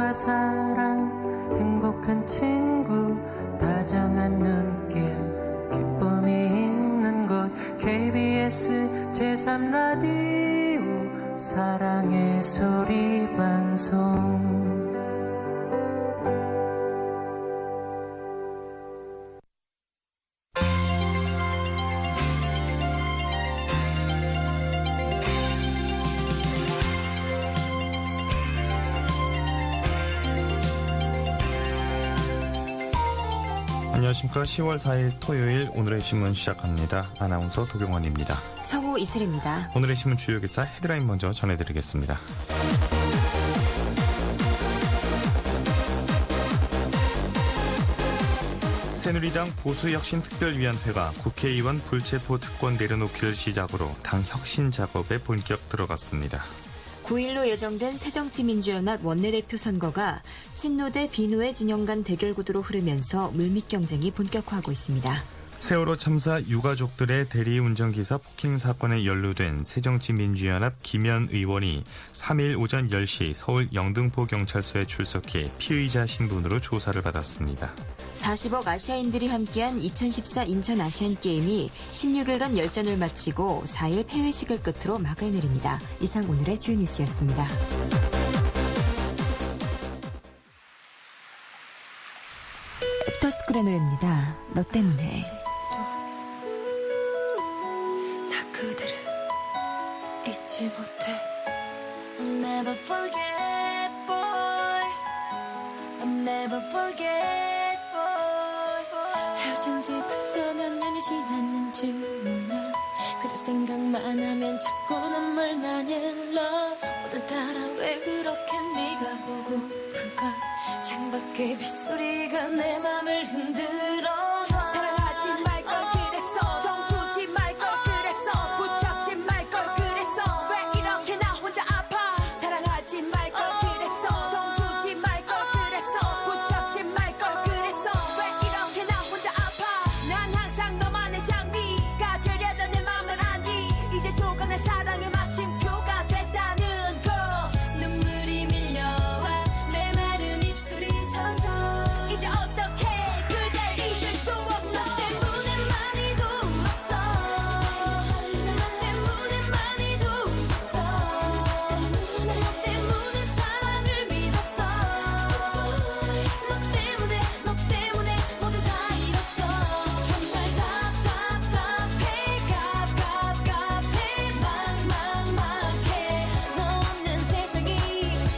사랑과 사랑 행복한 친구 다정한 눈길 기쁨이 있는 곳 KBS 제3라디오 사랑의 소리 방송. 안녕하십니까. 10월 4일 토요일 오늘의 신문 시작합니다. 아나운서 도경원입니다. 성우 이슬입니다. 오늘의 신문 주요 기사 헤드라인 먼저 전해드리겠습니다. 새누리당 보수혁신특별위원회가 국회의원 불체포 특권 내려놓기를 시작으로 당 혁신 작업에 본격 들어갔습니다. 9일로 예정된 새정치민주연합 원내대표 선거가 친노 대 비노의 진영 간 대결 구도로 흐르면서 물밑 경쟁이 본격화하고 있습니다. 세월호 참사 유가족들의 대리운전기사 폭행 사건에 연루된 새정치민주연합 김현 의원이 3일 오전 10시 서울 영등포경찰서에 출석해 피의자 신분으로 조사를 받았습니다. 40억 아시아인들이 함께한 2014 인천 아시안게임이 16일간 열전을 마치고 4일 폐회식을 끝으로 막을 내립니다. 이상 오늘의 주요 뉴스였습니다. 애프터스쿨의 노래입니다. 너 때문에. 나 그대를 잊지 못해. I'll never forget, boy. I'll never forget, boy. 헤어진 지 벌써 몇 년이 지났는지 몰라. 그대 생각만 하면 자꾸 눈물만 흘러. 오늘따라 왜 그렇게 네가 보고플까. 창밖의 빗소리가 내 맘을 흔들어. 사랑하지 말걸 그랬어. 정주지 말걸 그랬어. 붙잡지 말걸 그랬어. 왜 이렇게 나 혼자 아파. 사랑하지 말걸 그랬어. 정주지 말걸 그랬어. 붙잡지 말걸 그랬어. 왜 이렇게 나 혼자 아파. 난 항상 너만의 장비가 되려던 내 맘을 아니. 이제 조금의 사랑의 마침표가 됐다는 거. 눈물이 밀려와 내 마른 입술이 젖어. 이제 어떻게 그댈 잊을 수 없어. 너 때문에 많이도 울었어. 너 때문에 많이도 웃었어. 너 때문에 사랑을 믿었어. 너 때문에 모두 다 잃었어. 정말 답답해 갑갑해 막막해. 너 없는 세상이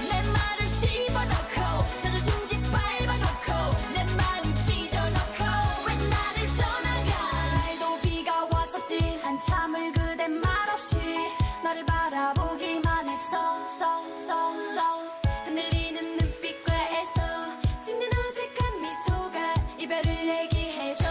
내 말을 씹어넣고 자존심 짓밟아놓고 내 마음 찢어놓고 왜 나를 떠나가. 날도 비가 왔었지. 한참을 그대 말없이 너를 바라보기만 했어. 흔들리는 눈빛과 애써 짓는 어색한 미소가 이별을 얘기해줘.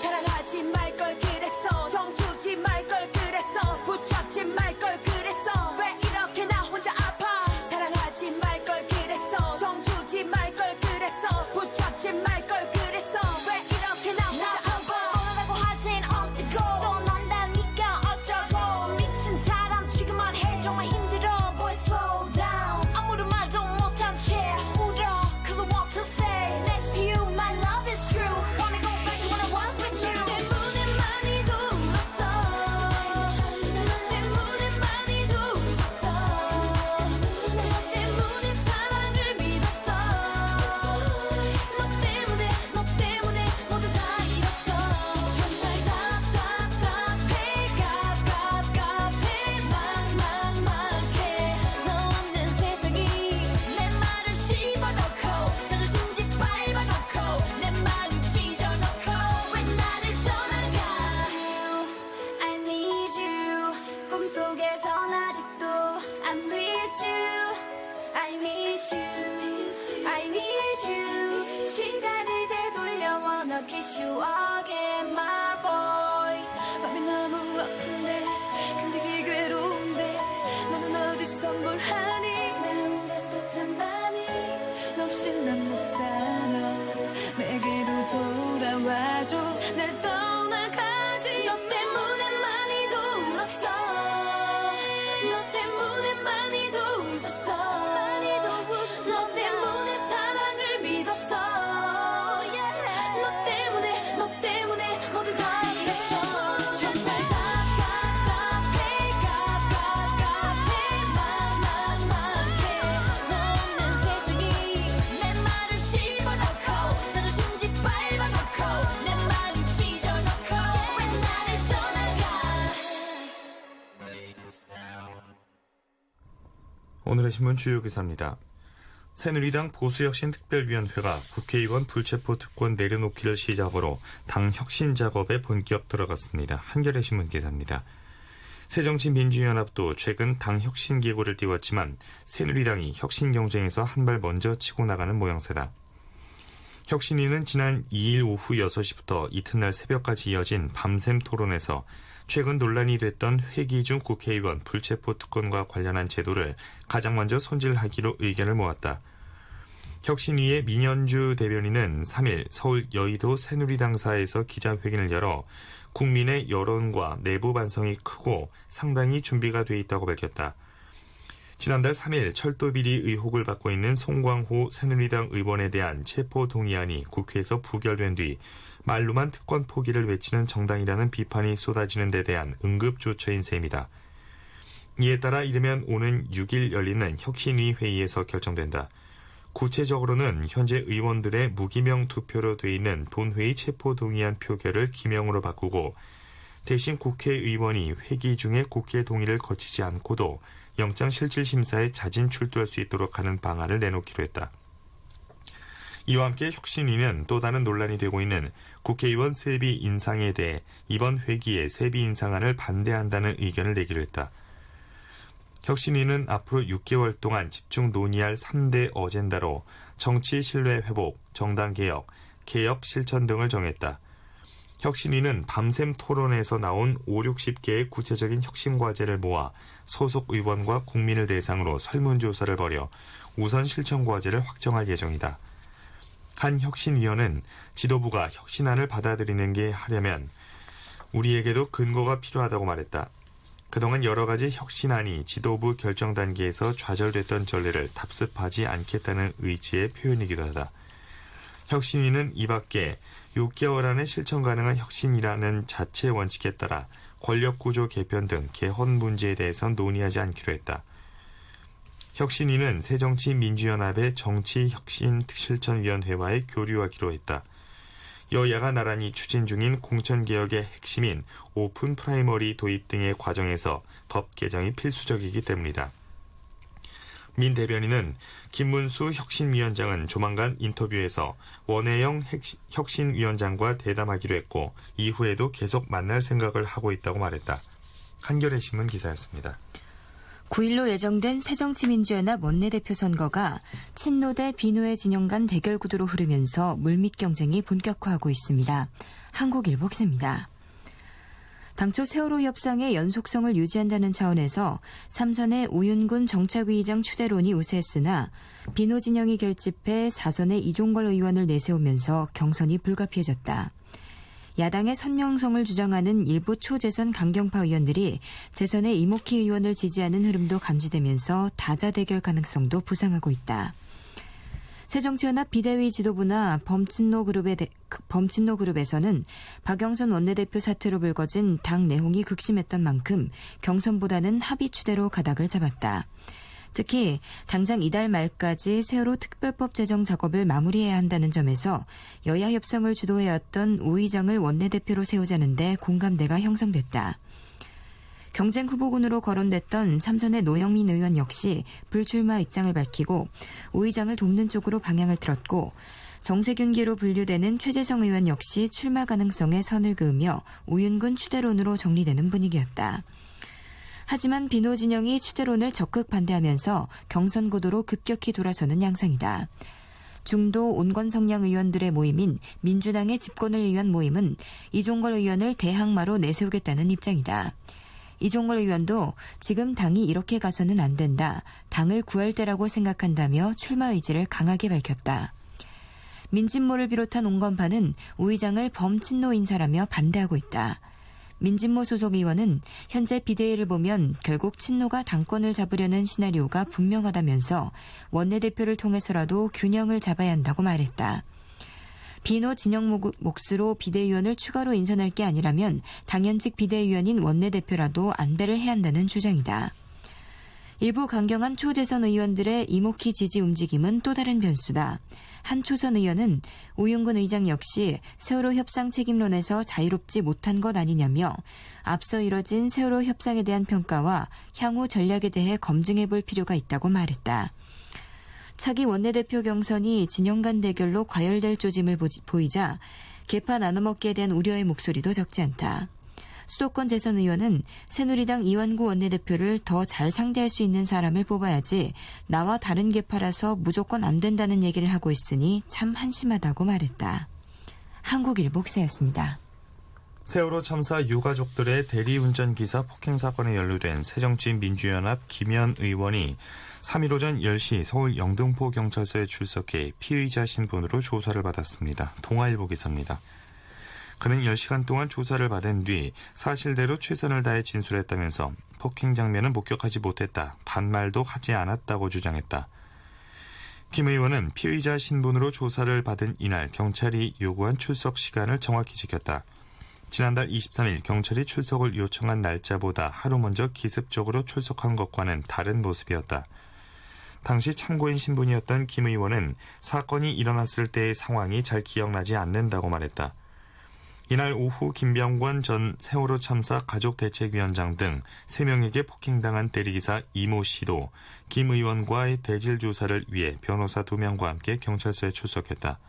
사랑하지 말걸 그랬어. 정주지 말걸 그랬어. 붙잡지 말걸 그랬어. 왜 이렇게 나 혼자 아파. 사랑하지 말걸 그랬어. 정주지 말걸 그랬어. 붙잡지 말걸 그랬어. 왜 이렇게 나 혼자 아파. 떠나라고 할 땐 어쩌고 떠난다니까 어쩌고. 미친 사람 지금만 해 정말 힘들어. Boy slow down. 아무런 말도 못한 채 울어. Cause I want to stay next to you. My love is true. Wanna go back to when I was with you. 너 때문에 많이도 울었어. 너 때문에 많이도 웃었어. 너 때문에 사랑을 믿었어. 너 때문에 모두 다 잃었어. 정말 답답해 갑갑해 막막해. 너 없는 세상이 내 말을 씹어넣고 자존심 짓밟아놓고 내 마음 찢어놓고 왜 나를 떠나가. I need you. 꿈속에선 아직도 I'm with you. I miss you. I need you. 시간을 되돌려 wanna kiss you again my boy. 맘이 너무 아픈데 근데 이게 괴로운데 너는 어디서 뭘 하니. 나 울었었잖아 많이. 너 없이 난 못 살아. 내게로 돌아와줘. 날 떠나가지. 너 때문에 많이도 울었어. 너 때문에 많이도 웃었어. 많이도 찢어놓고 내 마음 찢어놓고 왜 나를 떠나가. 오늘의 신문 주요 기사입니다. 새누리당 보수혁신특별위원회가 국회의원 불체포 특권 내려놓기를 시작으로 당 혁신 작업에 본격 들어갔습니다. 한겨레 신문 기사입니다. 새정치민주연합도 최근 당 혁신 기구를 띄웠지만 새누리당이 혁신 경쟁에서 한 발 먼저 치고 나가는 모양새다. 혁신위는 지난 2일 오후 6시부터 이튿날 새벽까지 이어진 밤샘 토론에서 최근 논란이 됐던 회기 중 국회의원 불체포 특권과 관련한 제도를 가장 먼저 손질하기로 의견을 모았다. 혁신위의 민현주 대변인은 3일 서울 여의도 새누리당사에서 기자회견을 열어 국민의 여론과 내부 반성이 크고 상당히 준비가 돼 있다고 밝혔다. 지난달 3일 철도비리 의혹을 받고 있는 송광호 새누리당 의원에 대한 체포 동의안이 국회에서 부결된 뒤 말로만 특권 포기를 외치는 정당이라는 비판이 쏟아지는 데 대한 응급조처인 셈이다. 이에 따라 이르면 오는 6일 열리는 혁신위 회의에서 결정된다. 구체적으로는 현재 의원들의 무기명 투표로 돼 있는 본회의 체포 동의안 표결을 기명으로 바꾸고 대신 국회의원이 회기 중에 국회 동의를 거치지 않고도 영장실질심사에 자진 출두할 수 있도록 하는 방안을 내놓기로 했다. 이와 함께 혁신위는 또 다른 논란이 되고 있는 국회의원 세비 인상에 대해 이번 회기에 세비 인상안을 반대한다는 의견을 내기로 했다. 혁신위는 앞으로 6개월 동안 집중 논의할 3대 어젠다로 정치 신뢰 회복, 정당 개혁, 개혁 실천 등을 정했다. 혁신위는 밤샘 토론에서 나온 5, 60개의 구체적인 혁신 과제를 모아 소속 의원과 국민을 대상으로 설문조사를 벌여 우선 실천 과제를 확정할 예정이다. 한 혁신위원은 지도부가 혁신안을 받아들이는 게 하려면 우리에게도 근거가 필요하다고 말했다. 그동안 여러 가지 혁신안이 지도부 결정 단계에서 좌절됐던 전례를 답습하지 않겠다는 의지의 표현이기도 하다. 혁신위는 이 밖에 6개월 안에 실천 가능한 혁신이라는 자체 원칙에 따라 권력구조 개편 등 개헌 문제에 대해선 논의하지 않기로 했다. 혁신위는 새정치민주연합의 정치혁신실천위원회와의 교류하기로 했다. 여야가 나란히 추진 중인 공천개혁의 핵심인 오픈 프라이머리 도입 등의 과정에서 법 개정이 필수적이기 때문이다. 민 대변인은 김문수 혁신위원장은 조만간 인터뷰에서 원혜영 혁신위원장과 대담하기로 했고 이후에도 계속 만날 생각을 하고 있다고 말했다. 한겨레 신문 기사였습니다. 9일로 예정된 새정치민주연합 원내대표 선거가 친노 대 비노의 진영 간 대결 구도로 흐르면서 물밑 경쟁이 본격화하고 있습니다. 한국일보 기사입니다. 당초 세월호 협상의 연속성을 유지한다는 차원에서 3선의 우윤근 정책위의장 추대론이 우세했으나 비노 진영이 결집해 4선의 이종걸 의원을 내세우면서 경선이 불가피해졌다. 야당의 선명성을 주장하는 일부 초재선 강경파 의원들이 재선의 이목희 의원을 지지하는 흐름도 감지되면서 다자 대결 가능성도 부상하고 있다. 새정치연합 비대위 지도부나 범친노 그룹에서는 박영선 원내대표 사퇴로 불거진 당 내홍이 극심했던 만큼 경선보다는 합의 추대로 가닥을 잡았다. 특히 당장 이달 말까지 세월호 특별법 제정 작업을 마무리해야 한다는 점에서 여야 협상을 주도해왔던 우 의장을 원내대표로 세우자는데 공감대가 형성됐다. 경쟁 후보군으로 거론됐던 3선의 노영민 의원 역시 불출마 입장을 밝히고 우 의장을 돕는 쪽으로 방향을 틀었고 정세균계로 분류되는 최재성 의원 역시 출마 가능성에 선을 그으며 우윤근 추대론으로 정리되는 분위기였다. 하지만 비노 진영이 추대론을 적극 반대하면서 경선 구도로 급격히 돌아서는 양상이다. 중도 온건 성향 의원들의 모임인 민주당의 집권을 위한 모임은 이종걸 의원을 대항마로 내세우겠다는 입장이다. 이종걸 의원도 지금 당이 이렇게 가서는 안 된다. 당을 구할 때라고 생각한다며 출마 의지를 강하게 밝혔다. 민진모를 비롯한 온건파는 우 의장을 범친노 인사라며 반대하고 있다. 민진모 소속 의원은 현재 비대위를 보면 결국 친노가 당권을 잡으려는 시나리오가 분명하다면서 원내대표를 통해서라도 균형을 잡아야 한다고 말했다. 비노 진영 몫으로 비대위원을 추가로 인선할 게 아니라면 당연직 비대위원인 원내대표라도 안배를 해야 한다는 주장이다. 일부 강경한 초재선 의원들의 이모키 지지 움직임은 또 다른 변수다. 한 초선 의원은 우윤근 의장 역시 세월호 협상 책임론에서 자유롭지 못한 것 아니냐며 앞서 이뤄진 세월호 협상에 대한 평가와 향후 전략에 대해 검증해 볼 필요가 있다고 말했다. 차기 원내대표 경선이 진영 간 대결로 과열될 조짐을 보이자 계파 나눠먹기에 대한 우려의 목소리도 적지 않다. 수도권 재선 의원은 새누리당 이완구 원내대표를 더 잘 상대할 수 있는 사람을 뽑아야지 나와 다른 계파라서 무조건 안 된다는 얘기를 하고 있으니 참 한심하다고 말했다. 한국일보 기사였습니다. 세월호 참사 유가족들의 대리운전 기사 폭행 사건에 연루된 새정치민주연합 김현 의원이 3일 오전 10시 서울 영등포 경찰서에 출석해 피의자 신분으로 조사를 받았습니다. 동아일보 기사입니다. 그는 10시간 동안 조사를 받은 뒤 사실대로 최선을 다해 진술했다면서 폭행 장면은 목격하지 못했다, 반말도 하지 않았다고 주장했다. 김 의원은 피의자 신분으로 조사를 받은 이날 경찰이 요구한 출석 시간을 정확히 지켰다. 지난달 23일 경찰이 출석을 요청한 날짜보다 하루 먼저 기습적으로 출석한 것과는 다른 모습이었다. 당시 참고인 신분이었던 김 의원은 사건이 일어났을 때의 상황이 잘 기억나지 않는다고 말했다. 이날 오후 김병관 전 세월호 참사 가족대책위원장 등 3명에게 폭행당한 대리기사 이모 씨도 김 의원과의 대질 조사를 위해 변호사 2명과 함께 경찰서에 출석했다.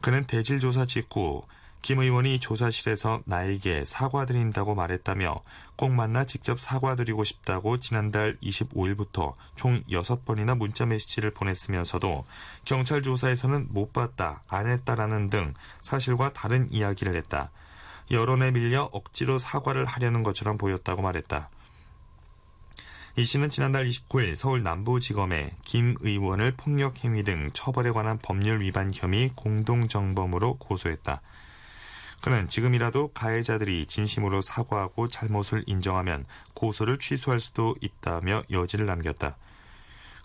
그는 대질 조사 직후 김 의원이 조사실에서 나에게 사과드린다고 말했다며 꼭 만나 직접 사과드리고 싶다고 지난달 25일부터 총 6번이나 문자 메시지를 보냈으면서도 경찰 조사에서는 못 봤다, 안 했다라는 등 사실과 다른 이야기를 했다. 여론에 밀려 억지로 사과를 하려는 것처럼 보였다고 말했다. 이 씨는 지난달 29일 서울 남부지검에 김 의원을 폭력행위 등 처벌에 관한 법률 위반 혐의 공동정범으로 고소했다. 그는 지금이라도 가해자들이 진심으로 사과하고 잘못을 인정하면 고소를 취소할 수도 있다며 여지를 남겼다.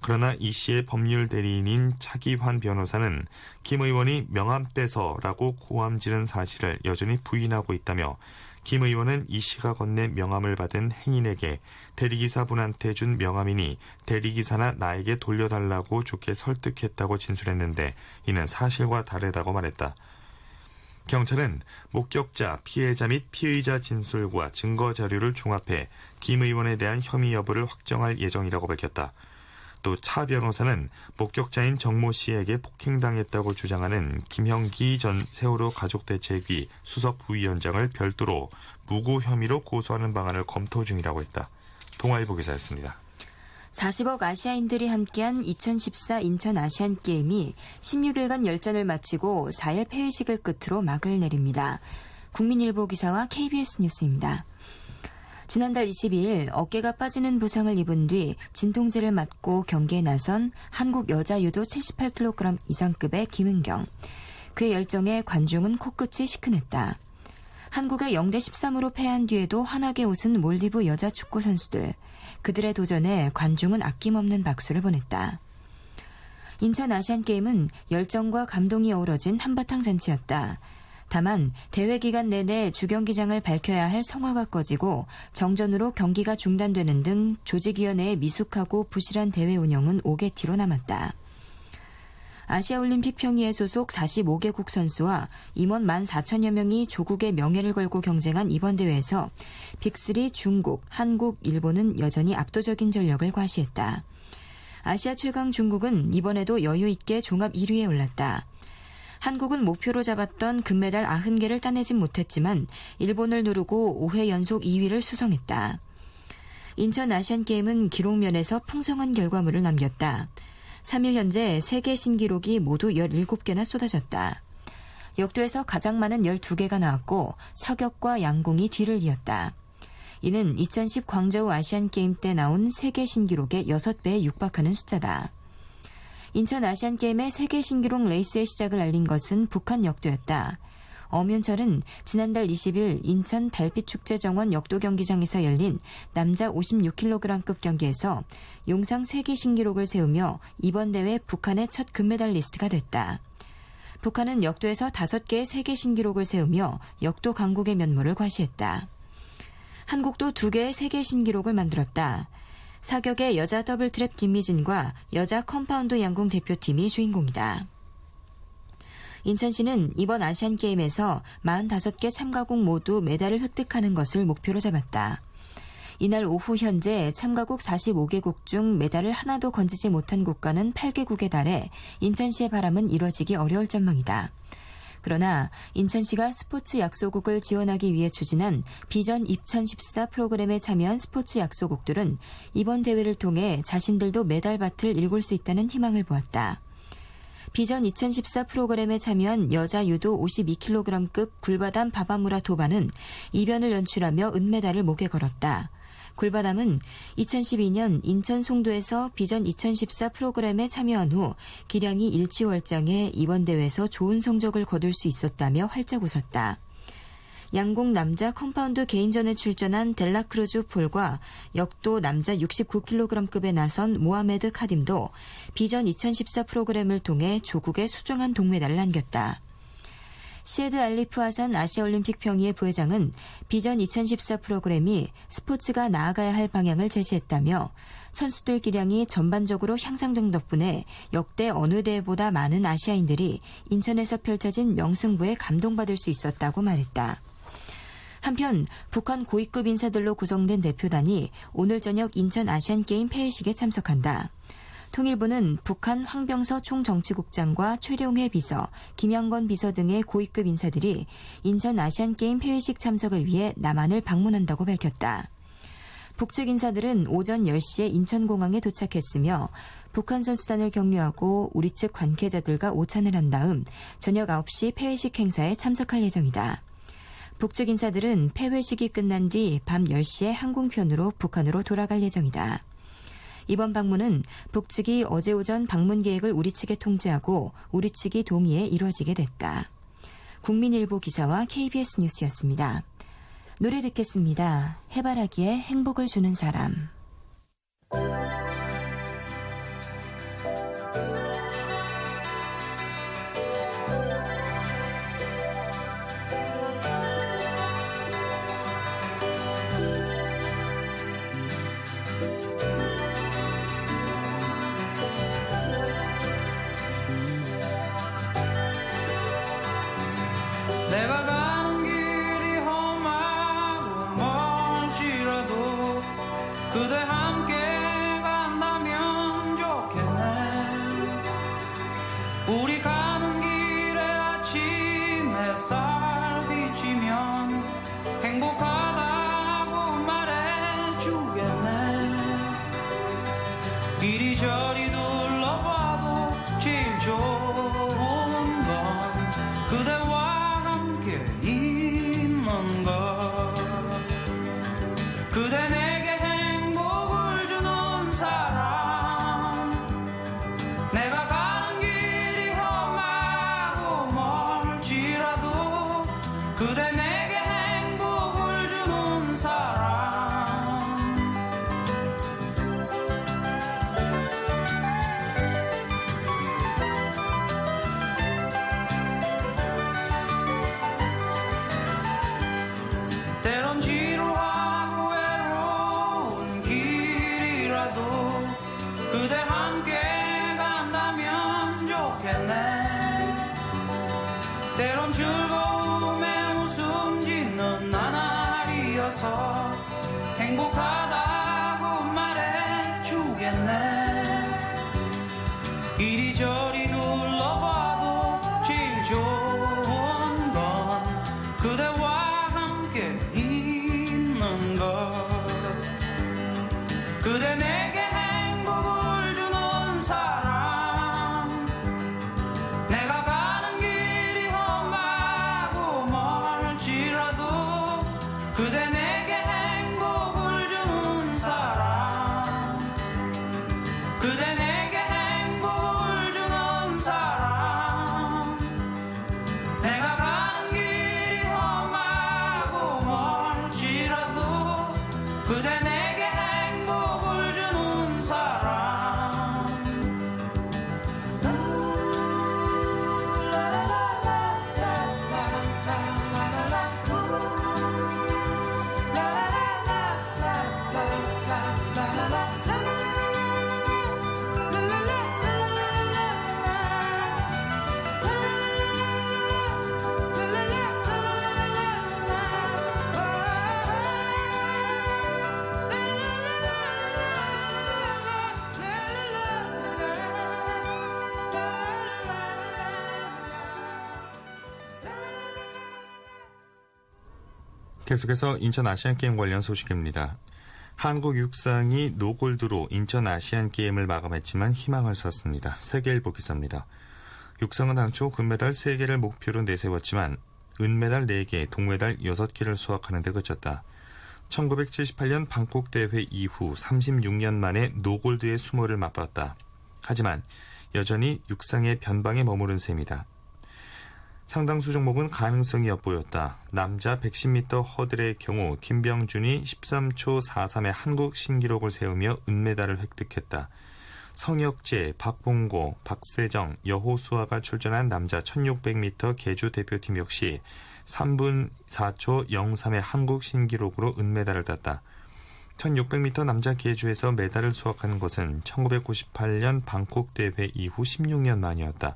그러나 이 씨의 법률 대리인인 차기환 변호사는 김 의원이 명함 빼서라고 고함 지른 사실을 여전히 부인하고 있다며 김 의원은 이 씨가 건넨 명함을 받은 행인에게 대리기사분한테 준 명함이니 대리기사나 나에게 돌려달라고 좋게 설득했다고 진술했는데 이는 사실과 다르다고 말했다. 경찰은 목격자, 피해자 및 피의자 진술과 증거 자료를 종합해 김 의원에 대한 혐의 여부를 확정할 예정이라고 밝혔다. 또 차 변호사는 목격자인 정모 씨에게 폭행당했다고 주장하는 김형기 전 세월호 가족대책위 수석 부위원장을 별도로 무고 혐의로 고소하는 방안을 검토 중이라고 했다. 동아일보 기사였습니다. 40억 아시아인들이 함께한 2014 인천 아시안게임이 16일간 열전을 마치고 4일 폐회식을 끝으로 막을 내립니다. 국민일보 기사와 KBS 뉴스입니다. 지난달 22일 어깨가 빠지는 부상을 입은 뒤 진통제를 맞고 경기에 나선 한국 여자 유도 78kg 이상급의 김은경. 그의 열정에 관중은 코끝이 시큰했다. 한국의 0대13으로 패한 뒤에도 환하게 웃은 몰디브 여자 축구 선수들. 그들의 도전에 관중은 아낌없는 박수를 보냈다. 인천 아시안게임은 열정과 감동이 어우러진 한바탕 잔치였다. 다만 대회 기간 내내 주경기장을 밝혀야 할 성화가 꺼지고 정전으로 경기가 중단되는 등 조직위원회의 미숙하고 부실한 대회 운영은 오개티로 남았다. 아시아올림픽 평의회 소속 45개국 선수와 임원 14,000여 명이 조국의 명예를 걸고 경쟁한 이번 대회에서 빅3 중국, 한국, 일본은 여전히 압도적인 전력을 과시했다. 아시아 최강 중국은 이번에도 여유 있게 종합 1위에 올랐다. 한국은 목표로 잡았던 금메달 90개를 따내진 못했지만 일본을 누르고 5회 연속 2위를 수성했다. 인천 아시안게임은 기록면에서 풍성한 결과물을 남겼다. 3일 현재 세계 신기록이 모두 17개나 쏟아졌다. 역도에서 가장 많은 12개가 나왔고 사격과 양궁이 뒤를 이었다. 이는 2010 광저우 아시안게임 때 나온 세계 신기록의 6배에 육박하는 숫자다. 인천 아시안게임의 세계 신기록 레이스의 시작을 알린 것은 북한 역도였다. 엄윤철은 지난달 20일 인천 달빛축제정원 역도 경기장에서 열린 남자 56kg급 경기에서 용상 세계 신기록을 세우며 이번 대회 북한의 첫 금메달리스트가 됐다. 북한은 역도에서 5개의 세계 신기록을 세우며 역도 강국의 면모를 과시했다. 한국도 2개의 세계 신기록을 만들었다. 사격의 여자 더블트랩 김미진과 여자 컴파운드 양궁 대표팀이 주인공이다. 인천시는 이번 아시안게임에서 45개 참가국 모두 메달을 획득하는 것을 목표로 잡았다. 이날 오후 현재 참가국 45개국 중 메달을 하나도 건지지 못한 국가는 8개국에 달해 인천시의 바람은 이뤄지기 어려울 전망이다. 그러나 인천시가 스포츠 약소국을 지원하기 위해 추진한 비전 2014 프로그램에 참여한 스포츠 약소국들은 이번 대회를 통해 자신들도 메달밭을 일굴 수 있다는 희망을 보았다. 비전 2014 프로그램에 참여한 여자 유도 52kg급 굴바담 바바무라 도바는 이변을 연출하며 은메달을 목에 걸었다. 굴바담은 2012년 인천 송도에서 비전 2014 프로그램에 참여한 후 기량이 일취월장해 이번 대회에서 좋은 성적을 거둘 수 있었다며 활짝 웃었다. 양궁 남자 컴파운드 개인전에 출전한 델라크루즈 폴과 역도 남자 69kg급에 나선 모하메드 카딤도 비전 2014 프로그램을 통해 조국에 수정한 동메달을 안겼다. 시에드 알리프 하산 아시아올림픽 평의회 부회장은 비전 2014 프로그램이 스포츠가 나아가야 할 방향을 제시했다며 선수들 기량이 전반적으로 향상된 덕분에 역대 어느 대회보다 많은 아시아인들이 인천에서 펼쳐진 명승부에 감동받을 수 있었다고 말했다. 한편 북한 고위급 인사들로 구성된 대표단이 오늘 저녁 인천 아시안게임 폐회식에 참석한다. 통일부는 북한 황병서 총정치국장과 최룡해 비서, 김영건 비서 등의 고위급 인사들이 인천 아시안게임 폐회식 참석을 위해 남한을 방문한다고 밝혔다. 북측 인사들은 오전 10시에 인천공항에 도착했으며 북한 선수단을 격려하고 우리 측 관계자들과 오찬을 한 다음 저녁 9시 폐회식 행사에 참석할 예정이다. 북측 인사들은 폐회식이 끝난 뒤 밤 10시에 항공편으로 북한으로 돌아갈 예정이다. 이번 방문은 북측이 어제 오전 방문 계획을 우리 측에 통지하고 우리 측이 동의해 이루어지게 됐다. 국민일보 기사와 KBS 뉴스였습니다. 노래 듣겠습니다. 해바라기에 행복을 주는 사람. 내가 가는 길이 험하고 멀지라도 그대 함께 간다면 좋겠네. 우리 가는 길에 아침 햇살 비치면 행복하다고 말해주겠네. 이리저리 둘러봐도 제일 좋은 건 그대와 있는 것. 그대 내게 행복을 주는 사람. 내가 가는 길이 험하고 멀지라도 그대 내게 행복을 주는 사람. 때론 지루하고 외로운 길이라도 그대 함께 간다면 좋겠네. 때론 즐거움에 웃음 짓는 나날이어서 행복하다고 말해주겠네. 이리저리 둘러봐도 제일 좋은 건 그대와 있는 것. 그대 내게 행복을 주는 사람. 내가 가는 길이 험하고 멀지라도 그대 내게 행복을 주는 계속해서 인천 아시안게임 관련 소식입니다. 한국 육상이 노골드로 인천 아시안게임을 마감했지만 희망을 썼습니다. 세계일보 기사입니다. 육상은 당초 금메달 3개를 목표로 내세웠지만 은메달 4개, 동메달 6개를 수확하는 데 그쳤다. 1978년 방콕 대회 이후 36년 만에 노골드의 수모를 맛봤다. 하지만 여전히 육상의 변방에 머무른 셈이다. 상당수 종목은 가능성이 엿보였다. 남자 110m 허들의 경우 김병준이 13초 43의 한국 신기록을 세우며 은메달을 획득했다. 성혁재, 박봉고, 박세정, 여호수아가 출전한 남자 1600m 계주 대표팀 역시 3분 4초 03의 한국 신기록으로 은메달을 땄다. 1600m 남자 계주에서 메달을 수확한 것은 1998년 방콕 대회 이후 16년 만이었다.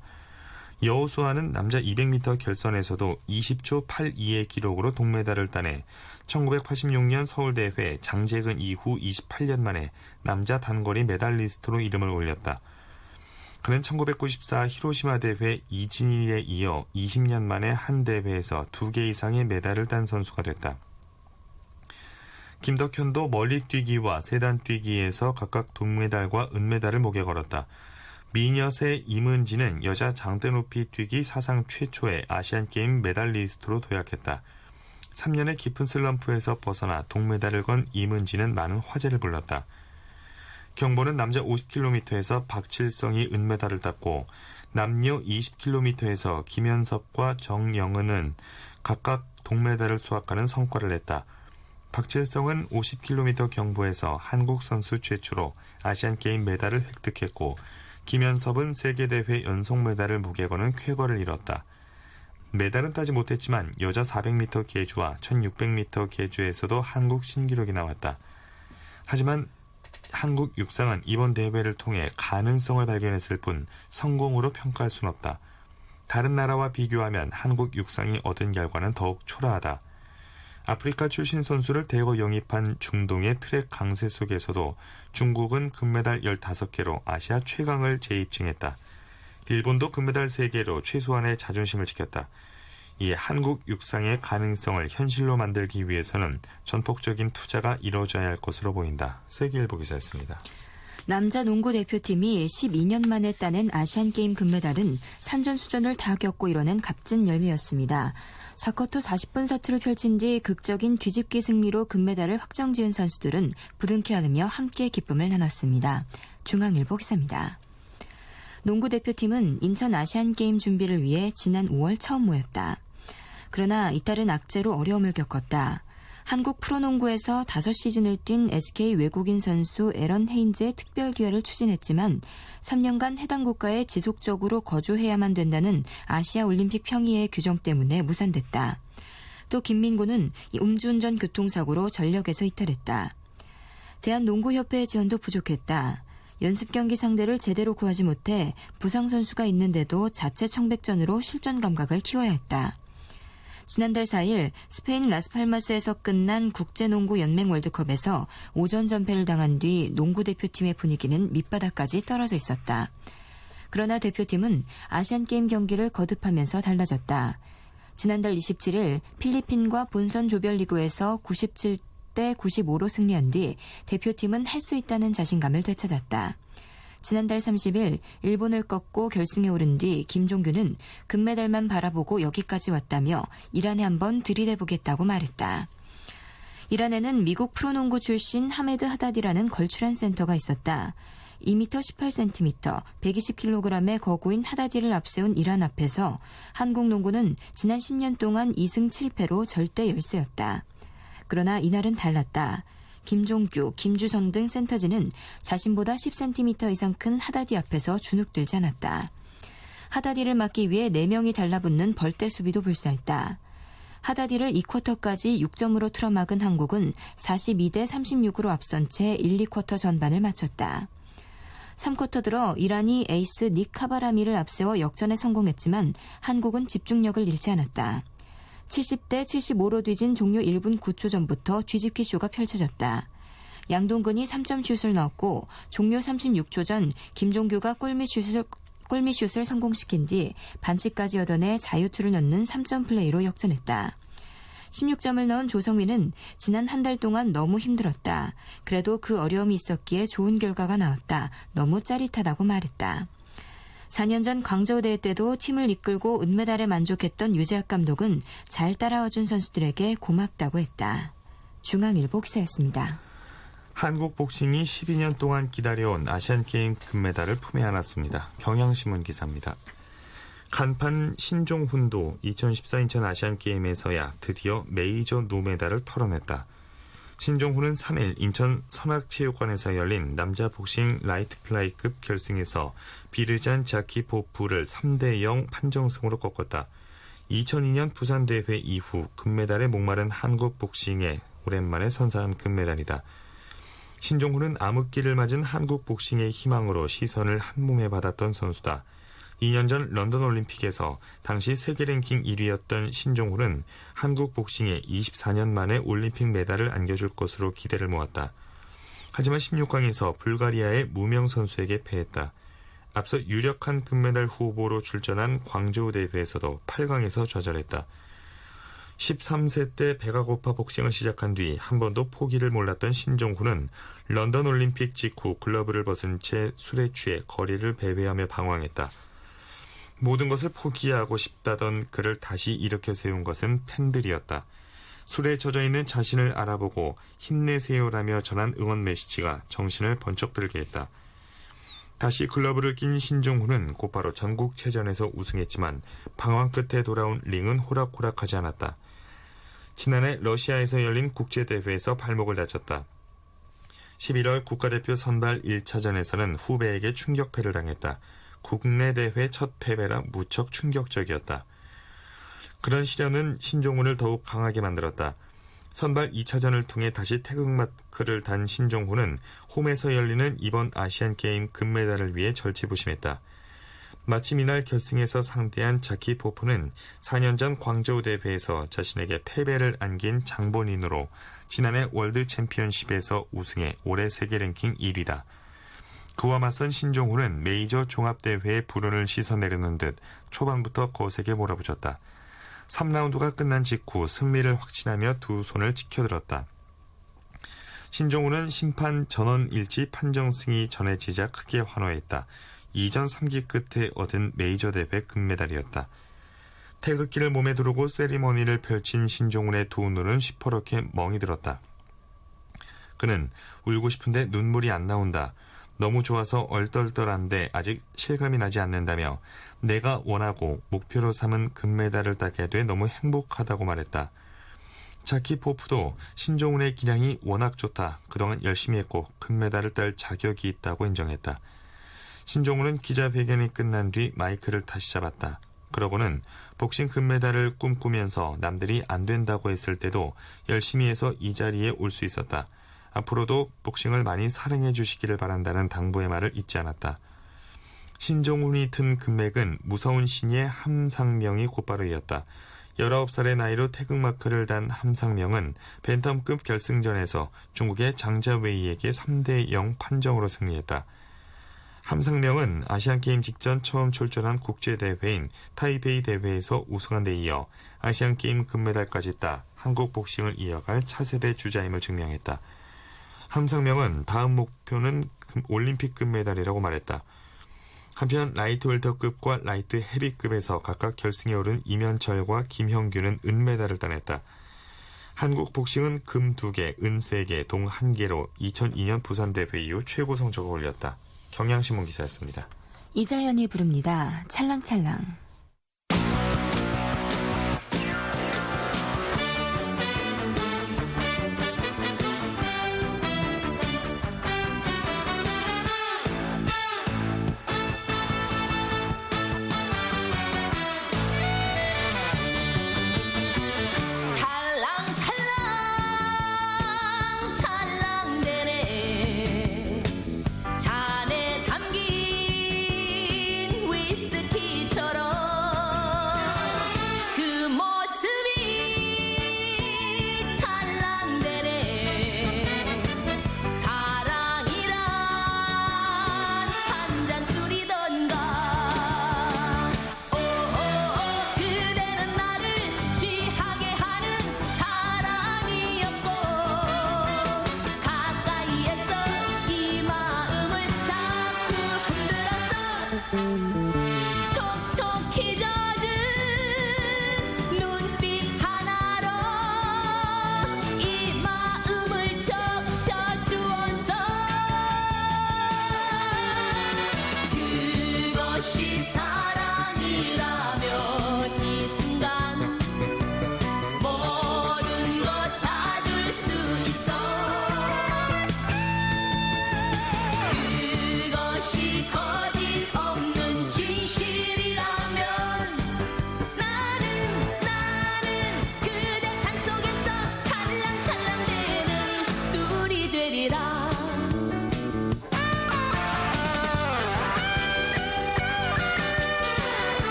여호수아는 남자 200m 결선에서도 20초 82의 기록으로 동메달을 따내 1986년 서울대회 장재근 이후 28년 만에 남자 단거리 메달리스트로 이름을 올렸다. 그는 1994 히로시마 대회 이진일에 이어 20년 만에 한 대회에서 2개 이상의 메달을 딴 선수가 됐다. 김덕현도 멀리뛰기와 세단뛰기에서 각각 동메달과 은메달을 목에 걸었다. 미녀세 임은지는 여자 장대 높이 뛰기 사상 최초의 아시안게임 메달리스트로 도약했다. 3년의 깊은 슬럼프에서 벗어나 동메달을 건 임은지는 많은 화제를 불렀다. 경보는 남자 50km에서 박칠성이 은메달을 땄고 남녀 20km에서 김현섭과 정영은은 각각 동메달을 수확하는 성과를 냈다. 박칠성은 50km 경보에서 한국 선수 최초로 아시안게임 메달을 획득했고 김현섭은 세계대회 연속 메달을 목에 거는 쾌거를 이뤘다. 메달은 따지 못했지만 여자 400m 계주와 1600m 계주에서도 한국 신기록이 나왔다. 하지만 한국 육상은 이번 대회를 통해 가능성을 발견했을 뿐 성공으로 평가할 순 없다. 다른 나라와 비교하면 한국 육상이 얻은 결과는 더욱 초라하다. 아프리카 출신 선수를 대거 영입한 중동의 트랙 강세 속에서도 중국은 금메달 15개로 아시아 최강을 재입증했다. 일본도 금메달 3개로 최소한의 자존심을 지켰다. 이에 한국 육상의 가능성을 현실로 만들기 위해서는 전폭적인 투자가 이루어져야 할 것으로 보인다. 세계일보 기사였습니다. 남자 농구 대표팀이 12년 만에 따낸 아시안게임 금메달은 산전수전을 다 겪고 이뤄낸 값진 열매였습니다. 4쿼터 40분 서투를 펼친 뒤 극적인 뒤집기 승리로 금메달을 확정지은 선수들은 부둥켜 안으며 함께 기쁨을 나눴습니다. 중앙일보 기사입니다. 농구 대표팀은 인천 아시안게임 준비를 위해 지난 5월 처음 모였다. 그러나 이달은 악재로 어려움을 겪었다. 한국 프로농구에서 5시즌을 뛴 SK 외국인 선수 에런 헤인즈의 특별 기여를 추진했지만 3년간 해당 국가에 지속적으로 거주해야만 된다는 아시아 올림픽 평의회 규정 때문에 무산됐다. 또 김민구는 음주운전 교통사고로 전력에서 이탈했다. 대한농구협회의 지원도 부족했다. 연습 경기 상대를 제대로 구하지 못해 부상 선수가 있는데도 자체 청백전으로 실전 감각을 키워야 했다. 지난달 4일 스페인 라스팔마스에서 끝난 국제농구연맹 월드컵에서 오전 전패를 당한 뒤 농구 대표팀의 분위기는 밑바닥까지 떨어져 있었다. 그러나 대표팀은 아시안게임 경기를 거듭하면서 달라졌다. 지난달 27일 필리핀과 본선 조별리그에서 97대 95로 승리한 뒤 대표팀은 할 수 있다는 자신감을 되찾았다. 지난달 30일 일본을 꺾고 결승에 오른 뒤 김종규는 금메달만 바라보고 여기까지 왔다며 이란에 한번 들이대보겠다고 말했다. 이란에는 미국 프로농구 출신 하메드 하다디라는 걸출한 센터가 있었다. 2m 18cm, 120kg의 거구인 하다디를 앞세운 이란 앞에서 한국 농구는 지난 10년 동안 2승 7패로 절대 열세였다. 그러나 이날은 달랐다. 김종규, 김주선 등 센터진은 자신보다 10cm 이상 큰 하다디 앞에서 주눅들지 않았다. 하다디를 막기 위해 4명이 달라붙는 벌떼 수비도 불사했다. 하다디를 2쿼터까지 6점으로 틀어막은 한국은 42대 36으로 앞선 채 1, 2쿼터 전반을 마쳤다. 3쿼터 들어 이란이 에이스 닉 카바라미를 앞세워 역전에 성공했지만 한국은 집중력을 잃지 않았다. 70대 75로 뒤진 종료 1분 9초 전부터 뒤집기 쇼가 펼쳐졌다. 양동근이 3점 슛을 넣었고 종료 36초 전 김종규가 골밑슛을 성공시킨 뒤 반칙까지 얻어내 자유투를 넣는 3점 플레이로 역전했다. 16점을 넣은 조성민은 지난 한 달 동안 너무 힘들었다. 그래도 그 어려움이 있었기에 좋은 결과가 나왔다. 너무 짜릿하다고 말했다. 4년 전 광저우 대회 때도 팀을 이끌고 은메달에 만족했던 유재학 감독은 잘 따라와준 선수들에게 고맙다고 했다. 중앙일보 기사였습니다. 한국 복싱이 12년 동안 기다려온 아시안게임 금메달을 품에 안았습니다. 경향신문 기사입니다. 간판 신종훈도 2014 인천 아시안게임에서야 드디어 메이저 노메달을 털어냈다. 신종훈은 3일 인천 선악체육관에서 열린 남자 복싱 라이트 플라이급 결승에서 비르잔 자키포프를 3대0 판정승으로 꺾었다. 2002년 부산대회 이후 금메달에 목마른 한국 복싱에 오랜만에 선사한 금메달이다. 신종훈은 암흑기를 맞은 한국 복싱의 희망으로 시선을 한몸에 받았던 선수다. 2년 전 런던 올림픽에서 당시 세계 랭킹 1위였던 신종훈은 한국 복싱에 24년 만에 올림픽 메달을 안겨줄 것으로 기대를 모았다. 하지만 16강에서 불가리아의 무명 선수에게 패했다. 앞서 유력한 금메달 후보로 출전한 광저우 대회에서도 8강에서 좌절했다. 13세 때 배가 고파 복싱을 시작한 뒤 한 번도 포기를 몰랐던 신종훈은 런던 올림픽 직후 글러브를 벗은 채 술에 취해 거리를 배회하며 방황했다. 모든 것을 포기하고 싶다던 그를 다시 일으켜 세운 것은 팬들이었다. 술에 젖어있는 자신을 알아보고 힘내세요라며 전한 응원 메시지가 정신을 번쩍 들게 했다. 다시 글러브를 낀 신종훈은 곧바로 전국체전에서 우승했지만 방황 끝에 돌아온 링은 호락호락하지 않았다. 지난해 러시아에서 열린 국제대회에서 발목을 다쳤다. 11월 국가대표 선발 1차전에서는 후배에게 충격패를 당했다. 국내 대회 첫 패배라 무척 충격적이었다. 그런 시련은 신종훈을 더욱 강하게 만들었다. 선발 2차전을 통해 다시 태극마크를 단 신종훈은 홈에서 열리는 이번 아시안게임 금메달을 위해 절치부심했다. 마침 이날 결승에서 상대한 자키포프는 4년 전 광저우 대회에서 자신에게 패배를 안긴 장본인으로 지난해 월드 챔피언십에서 우승해 올해 세계 랭킹 1위다. 그와 맞선 신종훈은 메이저 종합대회에 불운을 씻어내려는 듯 초반부터 거세게 몰아붙였다. 3라운드가 끝난 직후 승리를 확신하며 두 손을 치켜들었다. 신종훈은 심판 전원 일치 판정승이 전해지자 크게 환호했다. 2전 3기 끝에 얻은 메이저 대회 금메달이었다. 태극기를 몸에 두르고 세리머니를 펼친 신종훈의 두 눈은 시퍼렇게 멍이 들었다. 그는 울고 싶은데 눈물이 안 나온다. 너무 좋아서 얼떨떨한데 아직 실감이 나지 않는다며 내가 원하고 목표로 삼은 금메달을 따게 돼 너무 행복하다고 말했다. 자키포프도 신종훈의 기량이 워낙 좋다. 그동안 열심히 했고 금메달을 딸 자격이 있다고 인정했다. 신종훈은 기자회견이 끝난 뒤 마이크를 다시 잡았다. 그러고는 복싱 금메달을 꿈꾸면서 남들이 안 된다고 했을 때도 열심히 해서 이 자리에 올 수 있었다. 앞으로도 복싱을 많이 사랑해 주시기를 바란다는 당부의 말을 잊지 않았다. 신종훈이 튼 금맥은 무서운 신의 함상명이 곧바로 이었다. 19살의 나이로 태극마크를 단 함상명은 벤텀급 결승전에서 중국의 장자웨이에게 3대0 판정으로 승리했다. 함상명은 아시안게임 직전 처음 출전한 국제대회인 타이베이 대회에서 우승한 데 이어 아시안게임 금메달까지 따 한국 복싱을 이어갈 차세대 주자임을 증명했다. 함상명은 다음 목표는 올림픽 금메달이라고 말했다. 한편 라이트 웰터급과 라이트 헤비급에서 각각 결승에 오른 이면철과 김형규는 은메달을 따냈다. 한국 복싱은 금 2개, 은 3개, 동 1개로 2002년 부산대회 이후 최고 성적을 올렸다. 경향신문 기사였습니다. 이자연이 부릅니다. 찰랑찰랑. 잔에 담긴 위스키처럼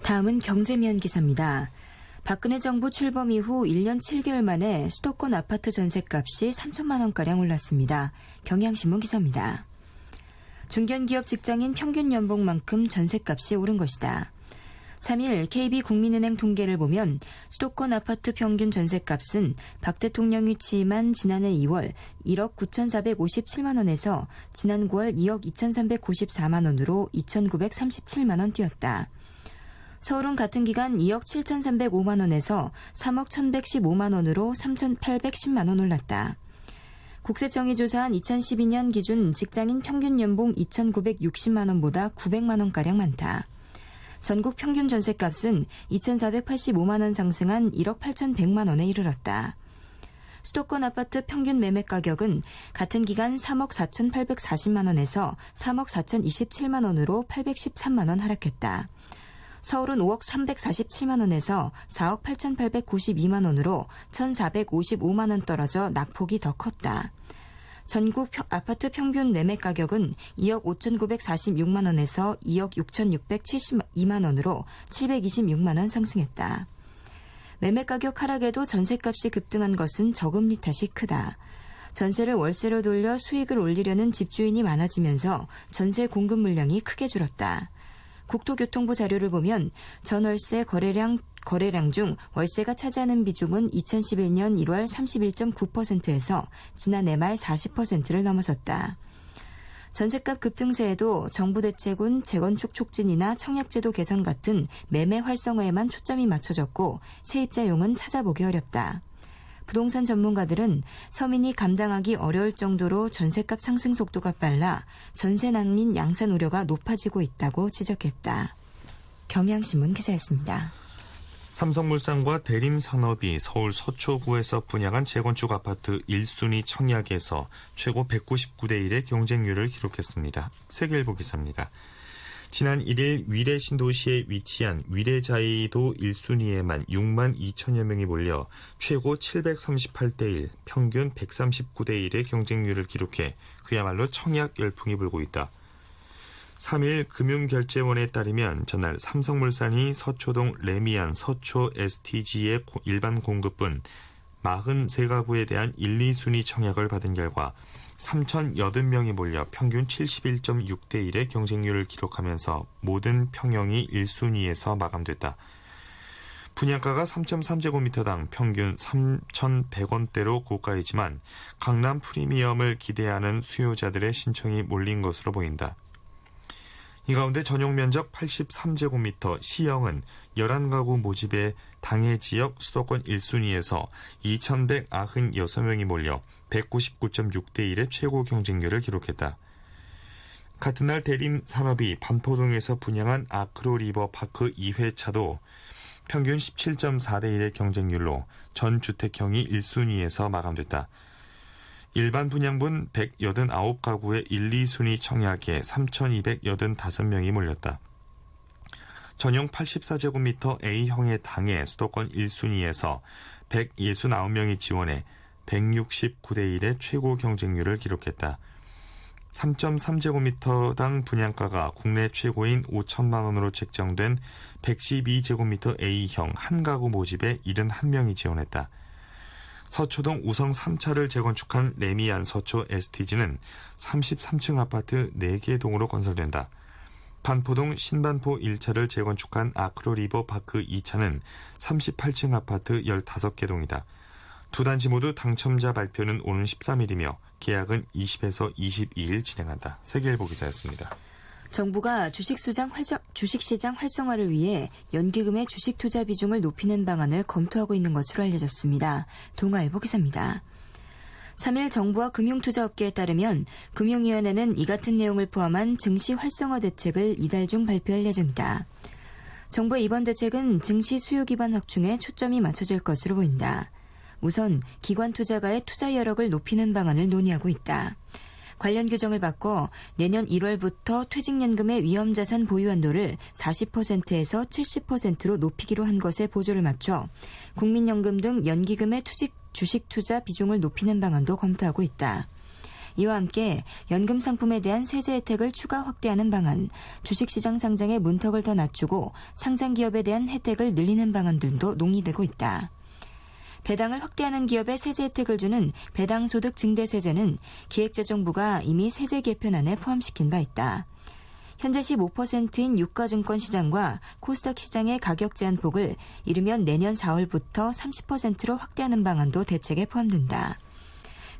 다음은 경제미연 기사입니다. 박근혜 정부 출범 이후 1년 7개월 만에 수도권 아파트 전셋값이 3천만 원가량 올랐습니다. 경향신문 기사입니다. 중견기업 직장인 평균 연봉만큼 전셋값이 오른 것이다. 3일 KB국민은행 통계를 보면 수도권 아파트 평균 전셋값은 박 대통령이 취임한 지난해 2월 1억 9,457만 원에서 지난 9월 2억 2,394만 원으로 2,937만 원 뛰었다. 서울은 같은 기간 2억 7,305만 원에서 3억 1,115만 원으로 3,810만 원 올랐다. 국세청이 조사한 2012년 기준 직장인 평균 연봉 2,960만 원보다 900만 원가량 많다. 전국 평균 전셋값은 2,485만 원 상승한 1억 8,100만 원에 이르렀다. 수도권 아파트 평균 매매 가격은 같은 기간 3억 4,840만 원에서 3억 4,027만 원으로 813만 원 하락했다. 서울은 5억 347만 원에서 4억 8,892만 원으로 1,455만 원 떨어져 낙폭이 더 컸다. 전국 아파트 평균 매매 가격은 2억 5,946만 원에서 2억 6,672만 원으로 726만 원 상승했다. 매매 가격 하락에도 전셋값이 급등한 것은 저금리 탓이 크다. 전세를 월세로 돌려 수익을 올리려는 집주인이 많아지면서 전세 공급 물량이 크게 줄었다. 국토교통부 자료를 보면 전월세 거래량 중 월세가 차지하는 비중은 2011년 1월 31.9%에서 지난해 말 40%를 넘어섰다. 전셋값 급등세에도 정부 대책은 재건축 촉진이나 청약제도 개선 같은 매매 활성화에만 초점이 맞춰졌고 세입자용은 찾아보기 어렵다. 부동산 전문가들은 서민이 감당하기 어려울 정도로 전셋값 상승 속도가 빨라 전세 난민 양산 우려가 높아지고 있다고 지적했다. 경향신문 기사였습니다. 삼성물산과 대림산업이 서울 서초구에서 분양한 재건축 아파트 1순위 청약에서 최고 199대 1의 경쟁률을 기록했습니다. 세계일보 기사입니다. 지난 1일 위례 신도시에 위치한 위례자이도 1순위에만 6만 2천여 명이 몰려 최고 738대 1, 평균 139대 1의 경쟁률을 기록해 그야말로 청약 열풍이 불고 있다. 3일 금융결제원에 따르면 전날 삼성물산이 서초동 레미안 서초 STG의 일반 공급분 43가구에 대한 1, 2순위 청약을 받은 결과 3,080명이 몰려 평균 71.6대 1의 경쟁률을 기록하면서 모든 평형이 1순위에서 마감됐다. 분양가가 3.3제곱미터당 평균 3,100원대로 고가이지만 강남 프리미엄을 기대하는 수요자들의 신청이 몰린 것으로 보인다. 이 가운데 전용 면적 83제곱미터 C형은 11가구 모집의 당해 지역 수도권 1순위에서 2,196명이 몰려 199.6대 1의 최고 경쟁률을 기록했다. 같은 날 대림산업이 반포동에서 분양한 아크로리버 파크 2회차도 평균 17.4대 1의 경쟁률로 전 주택형이 1순위에서 마감됐다. 일반 분양분 189가구의 1, 2순위 청약에 3,285명이 몰렸다. 전용 84제곱미터 A형의 당해 수도권 1순위에서 169명이 지원해 169대 1의 최고 경쟁률을 기록했다. 3.3제곱미터당 분양가가 국내 최고인 5천만 원으로 책정된 112제곱미터 A형 한 가구 모집에 71명이 지원했다. 서초동 우성 3차를 재건축한 레미안 서초 STG는 33층 아파트 4개 동으로 건설된다. 반포동 신반포 1차를 재건축한 아크로리버 파크 2차는 38층 아파트 15개 동이다. 두 단지 모두 당첨자 발표는 오는 13일이며 계약은 20에서 22일 진행한다. 세계일보 기사였습니다. 정부가 주식시장 활성화를 위해 연기금의 주식 투자 비중을 높이는 방안을 검토하고 있는 것으로 알려졌습니다. 동아일보 기사입니다. 3일 정부와 금융투자업계에 따르면 금융위원회는 이 같은 내용을 포함한 증시 활성화 대책을 이달 중 발표할 예정이다. 정부의 이번 대책은 증시 수요 기반 확충에 초점이 맞춰질 것으로 보인다. 우선 기관 투자가의 투자 여력을 높이는 방안을 논의하고 있다. 관련 규정을 바꿔 내년 1월부터 퇴직연금의 위험자산 보유 한도를 40%에서 70%로 높이기로 한 것에 보조를 맞춰 국민연금 등 연기금의 주식 투자 비중을 높이는 방안도 검토하고 있다. 이와 함께 연금 상품에 대한 세제 혜택을 추가 확대하는 방안, 주식시장 상장의 문턱을 더 낮추고 상장 기업에 대한 혜택을 늘리는 방안들도 논의되고 있다. 배당을 확대하는 기업에 세제 혜택을 주는 배당소득 증대세제는 기획재정부가 이미 세제 개편안에 포함시킨 바 있다. 현재 15%인 유가증권 시장과 코스닥 시장의 가격 제한폭을 이르면 내년 4월부터 30%로 확대하는 방안도 대책에 포함된다.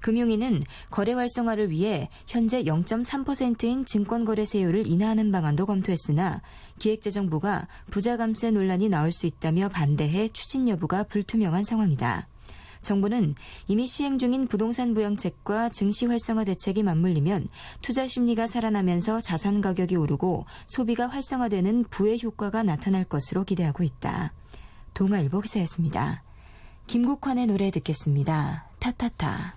금융위는 거래 활성화를 위해 현재 0.3%인 증권거래세율을 인하하는 방안도 검토했으나 기획재정부가 부자 감세 논란이 나올 수 있다며 반대해 추진 여부가 불투명한 상황이다. 정부는 이미 시행 중인 부동산 부양책과 증시 활성화 대책이 맞물리면 투자 심리가 살아나면서 자산 가격이 오르고 소비가 활성화되는 부의 효과가 나타날 것으로 기대하고 있다. 동아일보 기사였습니다. 김국환의 노래 듣겠습니다. 타타타.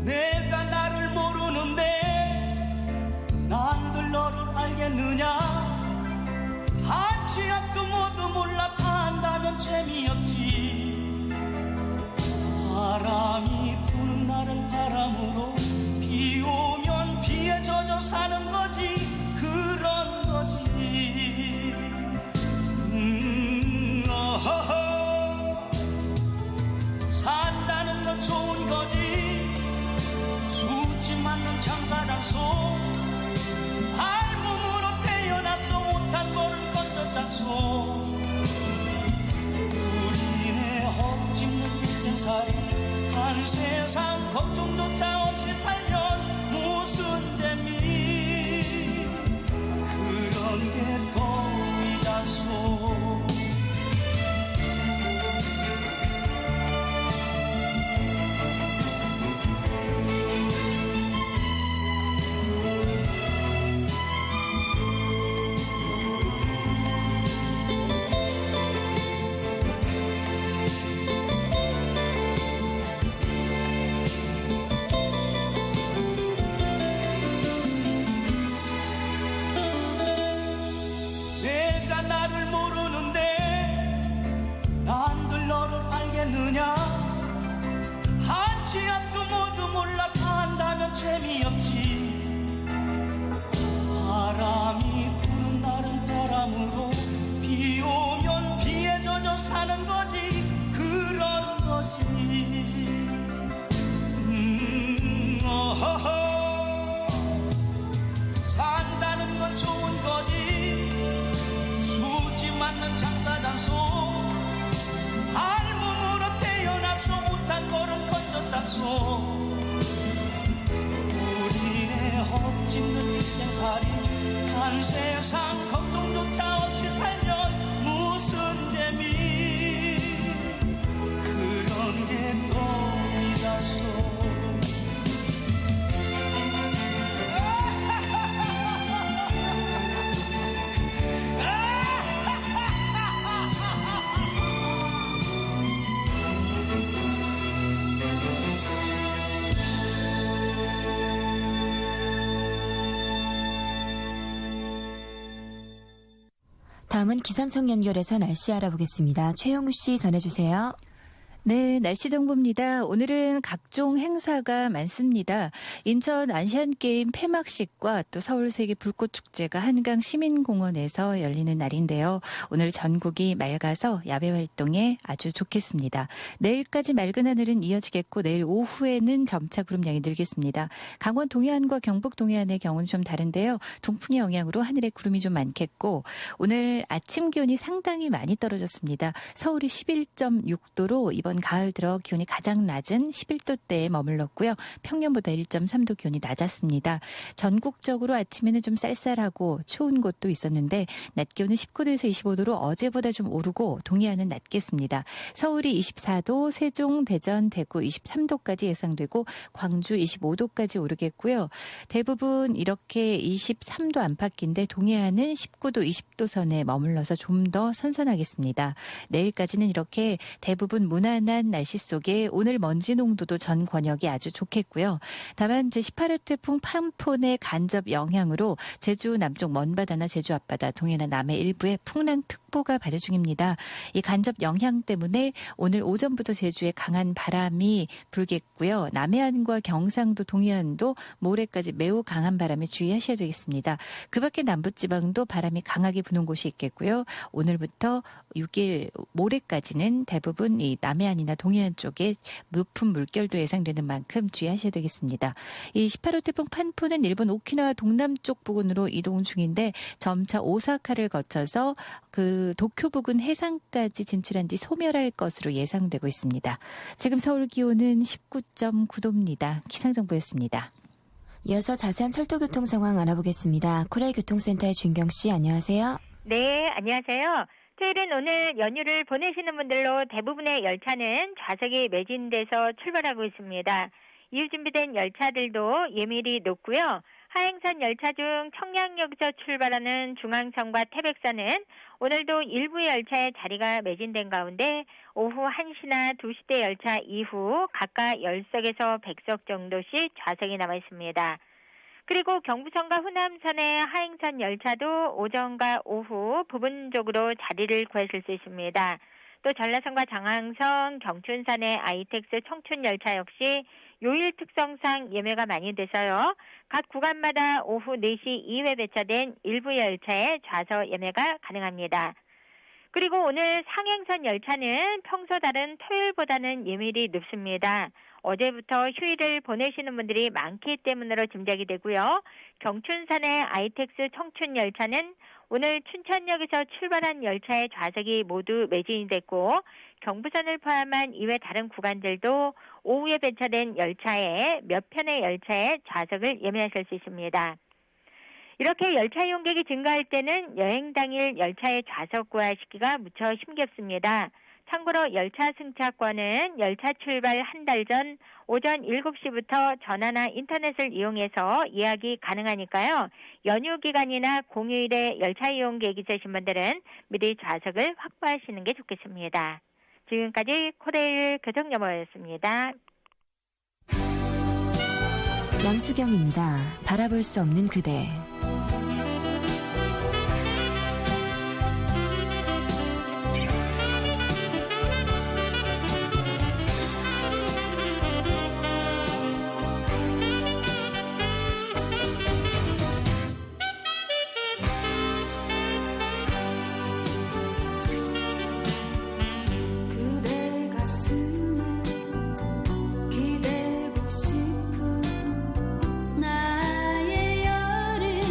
내가 나를 모르는데 난들 너를 알겠느냐. 한치 앞도 모두 몰라 다 안다면 재미없지. 바람이 부는 날은 바람으로, 비 오면 비에 젖어 사는 거지. 그런 거지. 어허허. 산다는 건 좋은 거지. 수지 맞는 장사장소, 알몸으로 태어나서 못한 거는 건졌잖소. 우리네 헛짚는 인생살이, 한 세상 걱정조차 없이 살면 무슨 재미. 그런 게 덕이잖소. 내가 나를 모르는데 난들 너를 알겠느냐. 한치 앞도 모두 몰라 다 안다면 재미없지. 바람이 부는 날은 바람으로, 비 오면 비에 젖어 사는 거지. 그런 거지. 어허허. 산다는 건 좋은 거지. 수지 맞는 장사장소, 알몸으로 태어나서 못한 거는 건졌잖소. 우리네 헛짚는 인생살이, 한 세상 걱정조차 없이 살면 무슨 재미. 그런 게 덕이라소. 다음은 기상청 연결해서 날씨 알아보겠습니다. 최영우 씨 전해주세요. 네, 날씨 정보입니다. 오늘은 각종 행사가 많습니다. 인천 아시안게임 폐막식과 또 서울 세계 불꽃축제가 한강 시민공원에서 열리는 날인데요. 오늘 전국이 맑아서 야외 활동에 아주 좋겠습니다. 내일까지 맑은 하늘은 이어지겠고 내일 오후에는 점차 구름량이 늘겠습니다. 강원 동해안과 경북 동해안의 경우는 좀 다른데요. 동풍의 영향으로 하늘에 구름이 좀 많겠고 오늘 아침 기온이 상당히 많이 떨어졌습니다. 서울이 11.6도로 이번 이번 가을 들어 기온이 가장 낮은 11도대에 머물렀고요. 평년보다 1.3도 기온이 낮았습니다. 전국적으로 아침에는 좀 쌀쌀하고 추운 곳도 있었는데 낮 기온은 19도에서 25도로 어제보다 좀 오르고 동해안은 낮겠습니다. 서울이 24도, 세종, 대전, 대구 23도까지 예상되고 광주 25도까지 오르겠고요. 대부분 이렇게 23도 안팎인데 동해안은 19도, 20도 선에 머물러서 좀 더 선선하겠습니다. 내일까지는 이렇게 대부분 무난한 날씨 속에 오늘 먼지 농도도 전 권역이 아주 좋겠고요. 다만 제18호 태풍 팜폰의 간접 영향으로 제주 남쪽 먼바다나 제주 앞바다, 동해나 남해 일부에 풍랑특보가 발효 중입니다. 이 간접 영향 때문에 오늘 오전부터 제주에 강한 바람이 불겠고요. 남해안과 경상도, 동해안도 모레까지 매우 강한 바람에 주의하셔야 되겠습니다. 그 밖에 남부지방도 바람이 강하게 부는 곳이 있겠고요. 오늘부터 6일 모레까지는 대부분 이 남해안이나 동해안 쪽에 높은 물결도 예상되는 만큼 주의하셔야 되겠습니다. 이 18호 태풍 판포는 일본 오키나와 동남쪽 부근으로 이동 중인데 점차 오사카를 거쳐서 그 도쿄 부근 해상까지 진출한 뒤 소멸할 것으로 예상되고 있습니다. 지금 서울 기온은 19.9도입니다. 기상정보였습니다. 이어서 자세한 철도교통 상황 알아보겠습니다. 코레일 교통센터의 준경 씨, 안녕하세요. 네, 안녕하세요. 토요일은 오늘 연휴를 보내시는 분들로 대부분의 열차는 좌석이 매진돼서 출발하고 있습니다. 이후 준비된 열차들도 예밀히 높고요. 하행선 열차 중 청량역에서 출발하는 중앙선과 태백선은 오늘도 일부 열차의 자리가 매진된 가운데 오후 1시나 2시대 열차 이후 각각 10석에서 100석 정도씩 좌석이 남아 있습니다. 그리고 경부선과 호남선의 하행선 열차도 오전과 오후 부분적으로 자리를 구하실 수 있습니다. 또 전라선과 장항선, 경춘선의 아이텍스 청춘 열차 역시 요일 특성상 예매가 많이 돼서요. 각 구간마다 오후 4시 이후에 배차된 일부 열차의 좌석 예매가 가능합니다. 그리고 오늘 상행선 열차는 평소 다른 토요일보다는 예밀이 높습니다. 어제부터 휴일을 보내시는 분들이 많기 때문으로 짐작이 되고요. 경춘선의 아이텍스 청춘 열차는 오늘 춘천역에서 출발한 열차의 좌석이 모두 매진이 됐고 경부선을 포함한 이외 다른 구간들도 오후에 배차된 열차에 몇 편의 열차의 좌석을 예매하실 수 있습니다. 이렇게 열차 이용객이 증가할 때는 여행 당일 열차의 좌석 구하시기가 무척 힘겹습니다. 참고로 열차 승차권은 열차 출발 한 달 전 오전 7시부터 전화나 인터넷을 이용해서 예약이 가능하니까요. 연휴 기간이나 공휴일에 열차 이용객이 있으신 분들은 미리 좌석을 확보하시는 게 좋겠습니다. 지금까지 코레일 교통정보였습니다. 양수경입니다. 바라볼 수 없는 그대. 기대고 싶은 나의 여름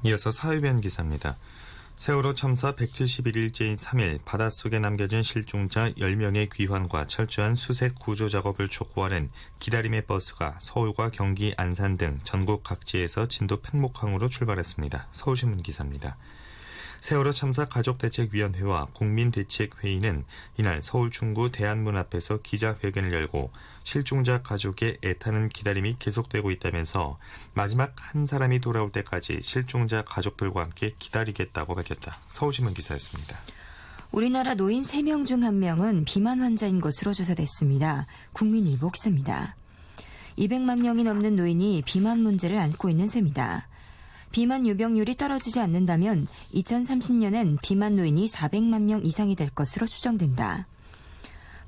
이어서 사회변 기사입니다. 세월호 참사 171일째인 3일 바닷속에 남겨진 실종자 10명의 귀환과 철저한 수색 구조 작업을 촉구하는 기다림의 버스가 서울과 경기, 안산 등 전국 각지에서 진도 팽목항으로 출발했습니다. 서울신문 기사입니다. 세월호 참사 가족대책위원회와 국민대책회의는 이날 서울 중구 대한문 앞에서 기자회견을 열고 실종자 가족의 애타는 기다림이 계속되고 있다면서 마지막 한 사람이 돌아올 때까지 실종자 가족들과 함께 기다리겠다고 밝혔다. 서울신문 기사였습니다. 우리나라 노인 3명 중 1명은 비만 환자인 것으로 조사됐습니다. 국민일보 기사입니다. 200만 명이 넘는 노인이 비만 문제를 안고 있는 셈이다. 비만 유병률이 떨어지지 않는다면 2030년엔 비만 노인이 400만 명 이상이 될 것으로 추정된다.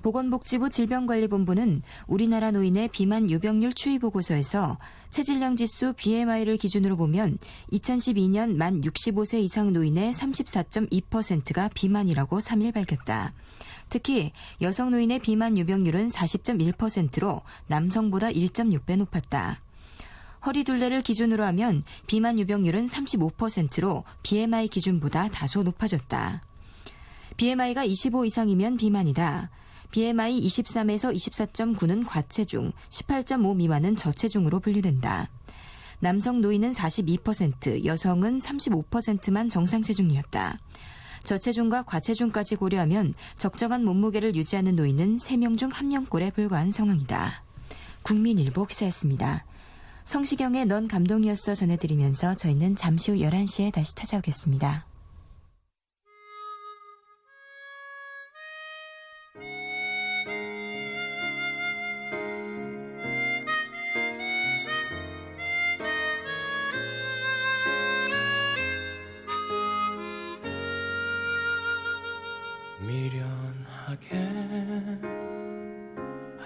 보건복지부 질병관리본부는 우리나라 노인의 비만 유병률 추이 보고서에서 체질량 지수 BMI를 기준으로 보면 2012년 만 65세 이상 노인의 34.2%가 비만이라고 3일 밝혔다. 특히 여성 노인의 비만 유병률은 40.1%로 남성보다 1.6배 높았다. 허리둘레를 기준으로 하면 비만 유병률은 35%로 BMI 기준보다 다소 높아졌다. BMI가 25 이상이면 비만이다. BMI 23에서 24.9는 과체중, 18.5 미만은 저체중으로 분류된다. 남성 노인은 42%, 여성은 35%만 정상 체중이었다. 저체중과 과체중까지 고려하면 적정한 몸무게를 유지하는 노인은 3명 중 1명꼴에 불과한 상황이다. 국민일보 기사였습니다. 성시경의 넌 감동이었어 전해드리면서 저희는 잠시 후 11시에 다시 찾아오겠습니다. 미련하게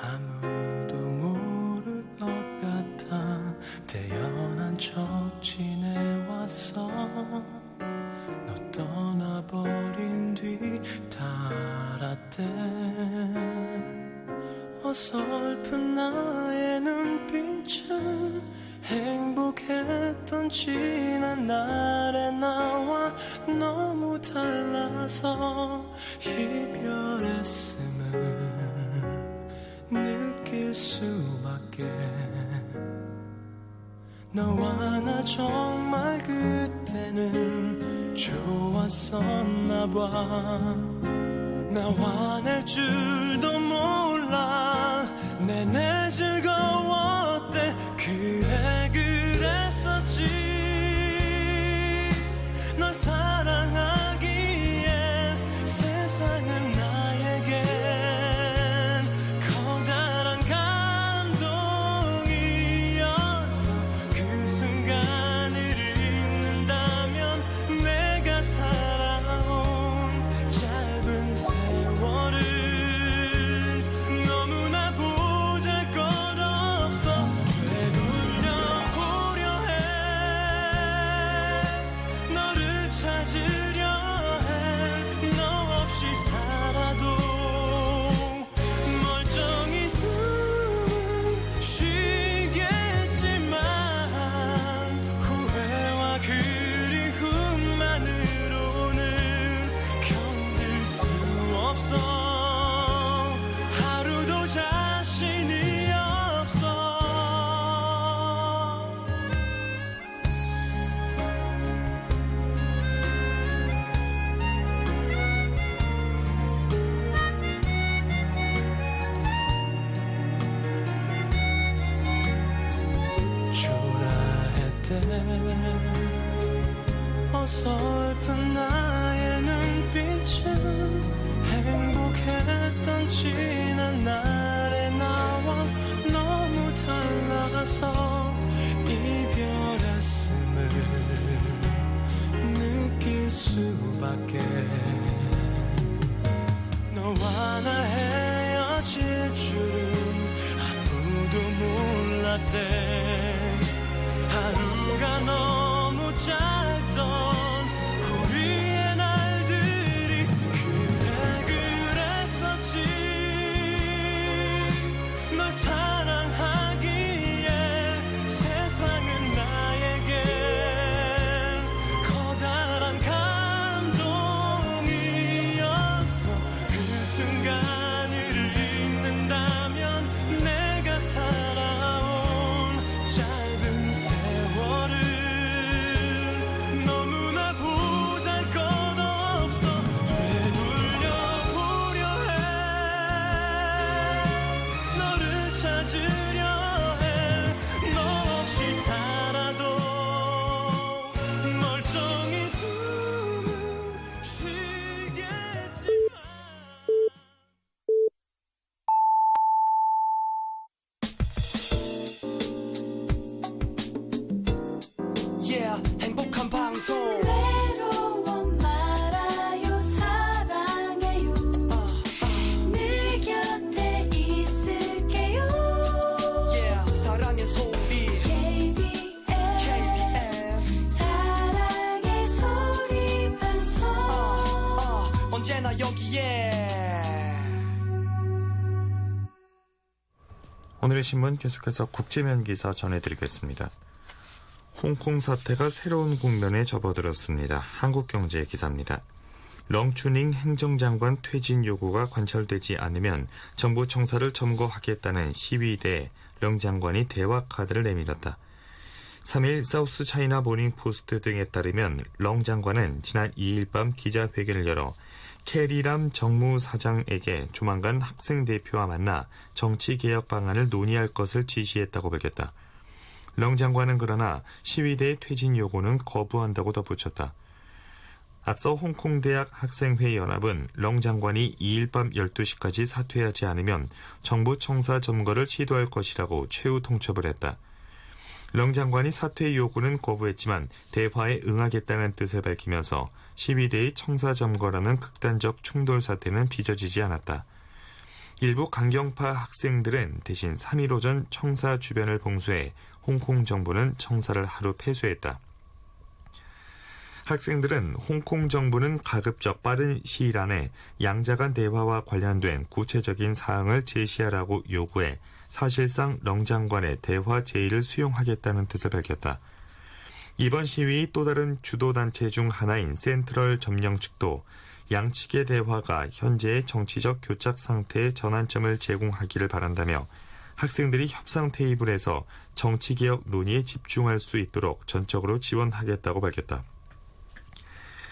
아무도 모를 것 같아 태연한 척 지내왔어. 너 떠나버린 뒤 달았대. 어설픈 나의 눈빛은 행복했던 지난 날의 나와 너무 달라서 이별했음을 느낄 수밖에. 너와 나 정말 그때는 좋았었나 봐. 나 화낼 줄도 몰라. 내내 즐거웠대. 그래 그랬었지. 널 사랑하기엔 세상은 나에겐 커다란 감동이었어. 그 순간을 잊는다면 내가 살아온 짧은 세월은 너무나 보잘것없어. 되돌려보려 해. 너를 찾으려 해. 너 없이 살아도 멀쩡히 숨은 쉬겠지만 후회와 그리움만으로는 견딜 수 없어. 하루도 자신이 없어. 초라했대. 어설픈 나의 눈빛은 행복했던 지난 날의 나와 너무 달라서 이별했음을 느낄 수밖에. 너와 나 헤어질 줄은 아무도 몰랐대. 하루가 너무 짧던 우리의 날들이 그래 그랬었지. 널 사랑하기에 세상은 나에겐 찾으려 해. 너 없이 살아도 멀쩡히 숨을 쉬겠지만. Yeah, 행복한 방송. 외로워 말아요 사랑해요 늘 곁에 있을게요 Yeah, 사랑의 소리. KBS 사랑의 소리 방송 언제나 여기에. 오늘의 신문 계속해서 국제면 기사 전해드리겠습니다. 홍콩 사태가 새로운 국면에 접어들었습니다. 한국경제 기사입니다. 렁추닝 행정장관 퇴진 요구가 관철되지 않으면 정부 청사를 점거하겠다는 시위대에 렁 장관이 대화 카드를 내밀었다. 3일 사우스 차이나 모닝 포스트 등에 따르면 렁 장관은 지난 2일 밤 기자회견을 열어 캐리람 정무사장에게 조만간 학생 대표와 만나 정치개혁 방안을 논의할 것을 지시했다고 밝혔다. 렁 장관은 그러나 시위대의 퇴진 요구는 거부한다고 덧붙였다. 앞서 홍콩대학 학생회 연합은 렁 장관이 2일 밤 12시까지 사퇴하지 않으면 정부 청사 점거를 시도할 것이라고 최후 통첩을 했다. 렁 장관이 사퇴 요구는 거부했지만 대화에 응하겠다는 뜻을 밝히면서 시위대의 청사 점거라는 극단적 충돌 사태는 빚어지지 않았다. 일부 강경파 학생들은 대신 3일 오전 청사 주변을 봉쇄해 홍콩 정부는 청사를 하루 폐쇄했다. 학생들은 홍콩 정부는 가급적 빠른 시일 안에 양자 간 대화와 관련된 구체적인 사항을 제시하라고 요구해 사실상 렁 장관의 대화 제의를 수용하겠다는 뜻을 밝혔다. 이번 시위의 또 다른 주도단체 중 하나인 센트럴 점령 측도 양측의 대화가 현재의 정치적 교착 상태의 전환점을 제공하기를 바란다며 학생들이 협상 테이블에서 정치개혁 논의에 집중할 수 있도록 전적으로 지원하겠다고 밝혔다.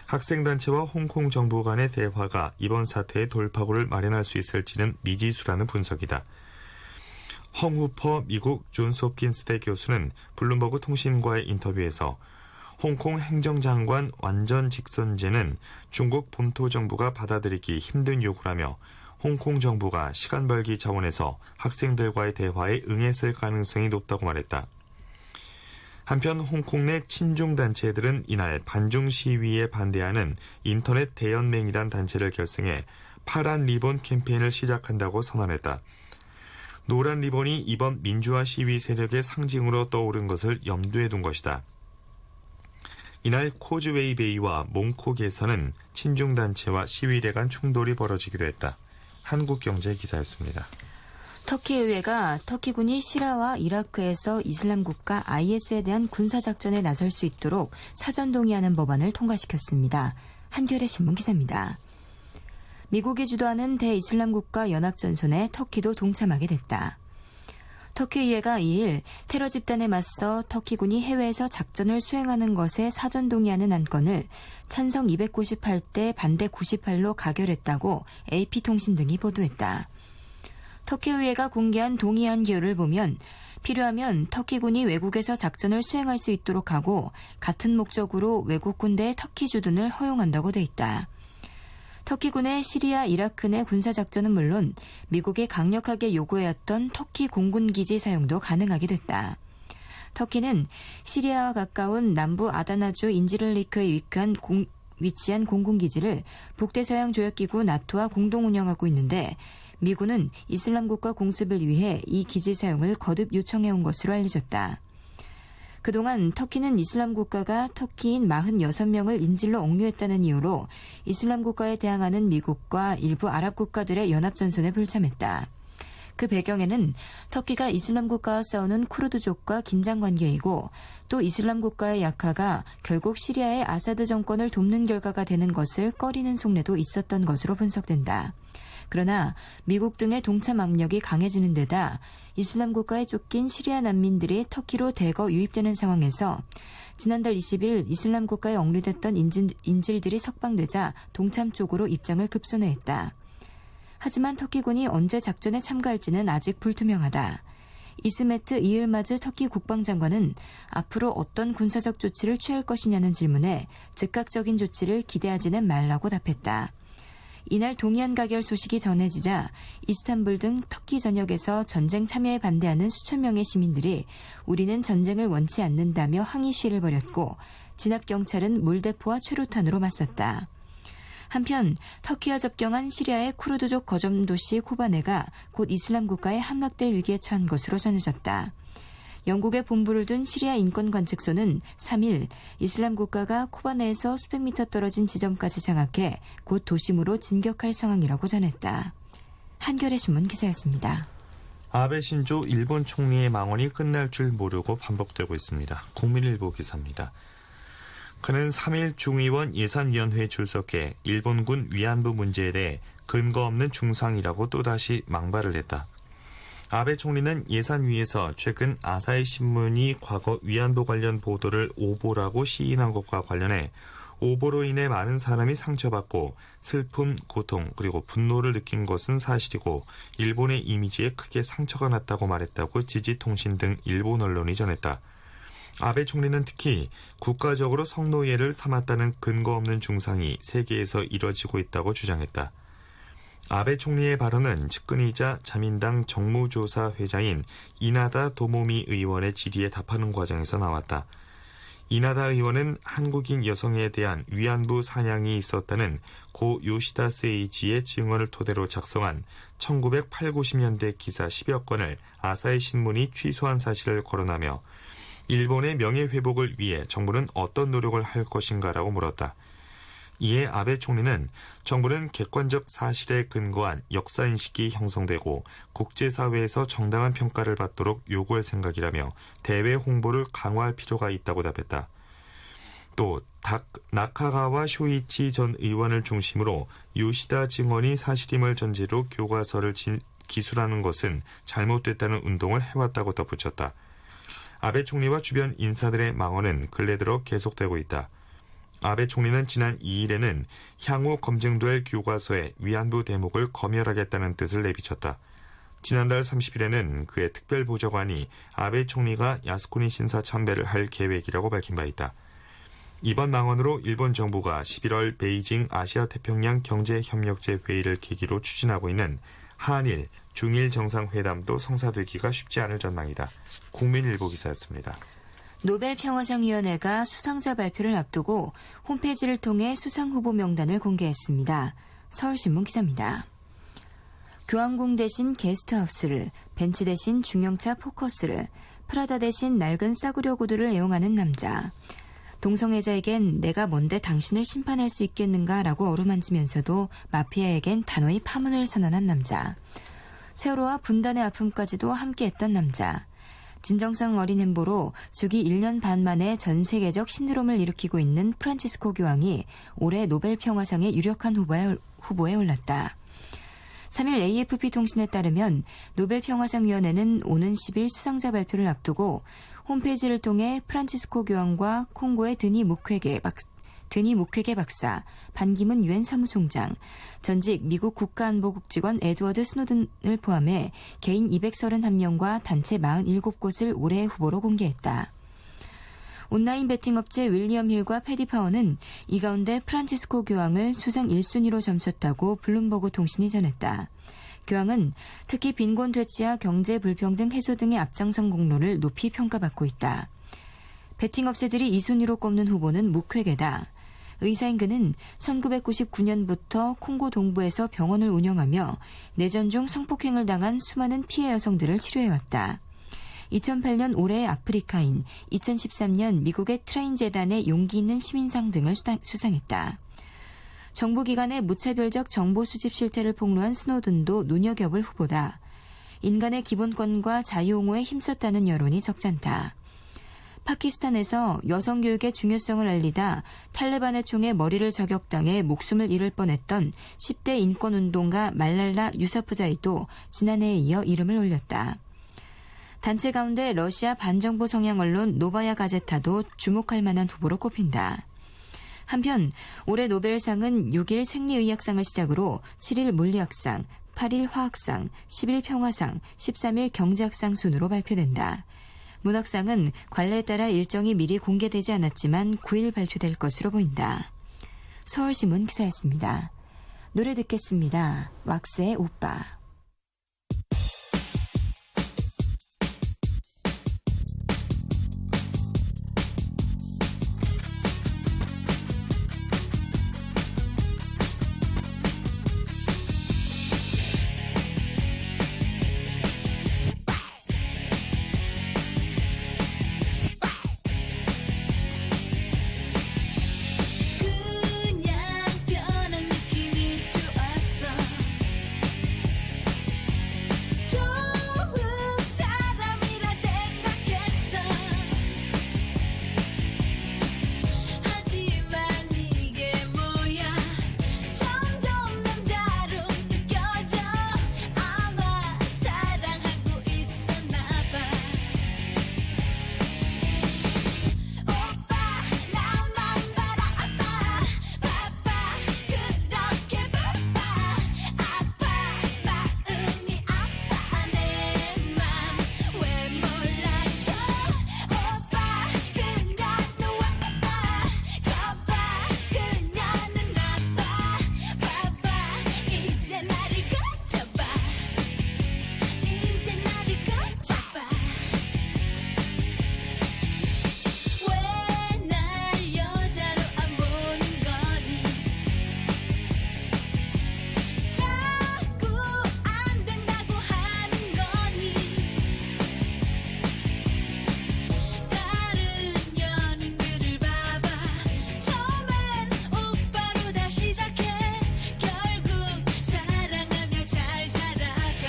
학생단체와 홍콩 정부 간의 대화가 이번 사태의 돌파구를 마련할 수 있을지는 미지수라는 분석이다. 헝후퍼 미국 존스홉킨스대 교수는 블룸버그 통신과의 인터뷰에서 홍콩 행정장관 완전 직선제는 중국 본토 정부가 받아들이기 힘든 요구라며 홍콩 정부가 시간 벌기 차원에서 학생들과의 대화에 응했을 가능성이 높다고 말했다. 한편 홍콩 내 친중단체들은 이날 반중 시위에 반대하는 인터넷 대연맹이란 단체를 결성해 파란 리본 캠페인을 시작한다고 선언했다. 노란 리본이 이번 민주화 시위 세력의 상징으로 떠오른 것을 염두에 둔 것이다. 이날 코즈웨이 베이와 몽콕에서는 친중단체와 시위대 간 충돌이 벌어지기도 했다. 한국경제 기사였습니다. 터키 의회가 터키군이 시리아와 이라크에서 이슬람 국가 IS에 대한 군사작전에 나설 수 있도록 사전 동의하는 법안을 통과시켰습니다. 한겨레 신문 기사입니다. 미국이 주도하는 대이슬람 국가 연합전선에 터키도 동참하게 됐다. 터키 의회가 2일 테러 집단에 맞서 터키군이 해외에서 작전을 수행하는 것에 사전 동의하는 안건을 찬성 298대 반대 98로 가결했다고 AP통신 등이 보도했다. 터키 의회가 공개한 동의안 기호를 보면 필요하면 터키군이 외국에서 작전을 수행할 수 있도록 하고 같은 목적으로 외국 군대의 터키 주둔을 허용한다고 돼 있다. 터키군의 시리아, 이라크 내 군사작전은 물론 미국이 강력하게 요구해왔던 터키 공군기지 사용도 가능하게 됐다. 터키는 시리아와 가까운 남부 아다나주 인지를리크에 위치한 공군기지를 북대서양 조약기구 나토와 공동 운영하고 있는데 미군은 이슬람 국가 공습을 위해 이 기지 사용을 거듭 요청해온 것으로 알려졌다. 그동안 터키는 이슬람 국가가 터키인 46명을 인질로 억류했다는 이유로 이슬람 국가에 대항하는 미국과 일부 아랍 국가들의 연합전선에 불참했다. 그 배경에는 터키가 이슬람 국가와 싸우는 쿠르드족과 긴장 관계이고 또 이슬람 국가의 약화가 결국 시리아의 아사드 정권을 돕는 결과가 되는 것을 꺼리는 속내도 있었던 것으로 분석된다. 그러나 미국 등의 동참 압력이 강해지는 데다 이슬람 국가에 쫓긴 시리아 난민들이 터키로 대거 유입되는 상황에서 지난달 20일 이슬람 국가에 억류됐던 인질들이 석방되자 동참 쪽으로 입장을 급선회했다. 하지만 터키군이 언제 작전에 참가할지는 아직 불투명하다. 이스메트 이을마즈 터키 국방장관은 앞으로 어떤 군사적 조치를 취할 것이냐는 질문에 즉각적인 조치를 기대하지는 말라고 답했다. 이날 동의안 가결 소식이 전해지자 이스탄불 등 터키 전역에서 전쟁 참여에 반대하는 수천 명의 시민들이 우리는 전쟁을 원치 않는다며 항의 시위를 벌였고 진압경찰은 물대포와 최루탄으로 맞섰다. 한편 터키와 접경한 시리아의 쿠르드족 거점 도시 코바네가 곧 이슬람 국가에 함락될 위기에 처한 것으로 전해졌다. 영국의 본부를 둔 시리아 인권관측소는 3일 이슬람 국가가 코바네에서 수백 미터 떨어진 지점까지 장악해 곧 도심으로 진격할 상황이라고 전했다. 한겨레 신문 기사였습니다. 아베 신조 일본 총리의 망언이 끝날 줄 모르고 반복되고 있습니다. 국민일보 기사입니다. 그는 3일 중의원 예산위원회에 출석해 일본군 위안부 문제에 대해 근거 없는 중상이라고 또다시 망발을 했다. 아베 총리는 예산위에서 최근 아사히 신문이 과거 위안부 관련 보도를 오보라고 시인한 것과 관련해 오보로 인해 많은 사람이 상처받고 슬픔, 고통 그리고 분노를 느낀 것은 사실이고 일본의 이미지에 크게 상처가 났다고 말했다고 지지통신 등 일본 언론이 전했다. 아베 총리는 특히 국가적으로 성노예를 삼았다는 근거 없는 중상이 세계에서 이뤄지고 있다고 주장했다. 아베 총리의 발언은 측근이자 자민당 정무조사 회장인 이나다 도모미 의원의 질의에 답하는 과정에서 나왔다. 이나다 의원은 한국인 여성에 대한 위안부 사냥이 있었다는 고 요시다 세이지의 증언을 토대로 작성한 1980, 90년대 기사 10여 건을 아사히 신문이 취소한 사실을 거론하며 일본의 명예회복을 위해 정부는 어떤 노력을 할 것인가라고 물었다. 이에 아베 총리는 정부는 객관적 사실에 근거한 역사인식이 형성되고 국제사회에서 정당한 평가를 받도록 요구할 생각이라며 대외 홍보를 강화할 필요가 있다고 답했다. 또 나카가와 쇼이치 전 의원을 중심으로 요시다 증언이 사실임을 전제로 교과서를 기술하는 것은 잘못됐다는 운동을 해왔다고 덧붙였다. 아베 총리와 주변 인사들의 망언은 근래 들어 계속되고 있다. 아베 총리는 지난 2일에는 향후 검증될 교과서에 위안부 대목을 검열하겠다는 뜻을 내비쳤다. 지난달 30일에는 그의 특별보좌관이 아베 총리가 야스쿠니 신사 참배를 할 계획이라고 밝힌 바 있다. 이번 망언으로 일본 정부가 11월 베이징 아시아태평양 경제협력제 회의를 계기로 추진하고 있는 한일, 중일 정상회담도 성사되기가 쉽지 않을 전망이다. 국민일보 기사였습니다. 노벨평화상위원회가 수상자 발표를 앞두고 홈페이지를 통해 수상 후보 명단을 공개했습니다. 서울신문 기사입니다. 교환공 대신 게스트하우스를, 벤츠 대신 중형차 포커스를, 프라다 대신 낡은 싸구려 구두를 애용하는 남자. 동성애자에겐 내가 뭔데 당신을 심판할 수 있겠는가라고 어루만지면서도 마피아에겐 단호히 파문을 선언한 남자. 세월호와 분단의 아픔까지도 함께했던 남자. 진정성 어린 행보로 주기 1년 반 만에 전 세계적 신드롬을 일으키고 있는 프란치스코 교황이 올해 노벨 평화상의 유력한 후보에 올랐다. 3일 AFP 통신에 따르면 노벨 평화상위원회는 오는 10일 수상자 발표를 앞두고 홈페이지를 통해 프란치스코 교황과 콩고의 드니 무퀘게 박사, 반기문 유엔 사무총장, 전직 미국 국가안보국직원 에드워드 스노든을 포함해 개인 231명과 단체 47곳을 올해의 후보로 공개했다. 온라인 베팅업체 윌리엄 힐과 패디 파워는 이 가운데 프란치스코 교황을 수상 1순위로 점쳤다고 블룸버그 통신이 전했다. 교황은 특히 빈곤 퇴치와 경제 불평등 해소 등의 앞장선 공로를 높이 평가받고 있다. 베팅업체들이 2순위로 꼽는 후보는 무퀘게다. 의사인 그는 1999년부터 콩고 동부에서 병원을 운영하며 내전 중 성폭행을 당한 수많은 피해 여성들을 치료해왔다. 2008년 올해의 아프리카인, 2013년 미국의 트레인 재단의 용기 있는 시민상 등을 수상했다. 정부기관의 무차별적 정보 수집 실태를 폭로한 스노든도 눈여겨볼 후보다. 인간의 기본권과 자유옹호에 힘썼다는 여론이 적잖다. 파키스탄에서 여성교육의 중요성을 알리다 탈레반의 총에 머리를 저격당해 목숨을 잃을 뻔했던 10대 인권운동가 말랄라 유사프자이도 지난해에 이어 이름을 올렸다. 단체 가운데 러시아 반정부 성향 언론 노바야 가제타도 주목할 만한 후보로 꼽힌다. 한편 올해 노벨상은 6일 생리의학상을 시작으로 7일 물리학상, 8일 화학상, 10일 평화상, 13일 경제학상 순으로 발표된다. 문학상은 관례에 따라 일정이 미리 공개되지 않았지만 9일 발표될 것으로 보인다. 서울신문 기사였습니다. 노래 듣겠습니다. 왁스의 오빠. 그냥 편한 느낌이 좋았어. 좋은 사람이라 생각했어. 하지만 이게 뭐야, 점점 남자로 느껴져. 아마 사랑하고 있었나봐. 오빠 나만 바라봐. 바빠 그렇게 바빠. 아파 마음이 아파. 내 맘 왜 몰라줘. 오빠 그냥 너와 바빠. 거봐 그녀는 나빠. 바빠 이제 나를 거쳐봐. 이제 나를 거쳐봐. 왜 날 여자로 안 보는 거니. 자꾸 안 된다고 하는 거니. 다른 연인들을 봐봐. 처음엔 오빠로 다 시작해. 결국 사랑하며 잘 살아가.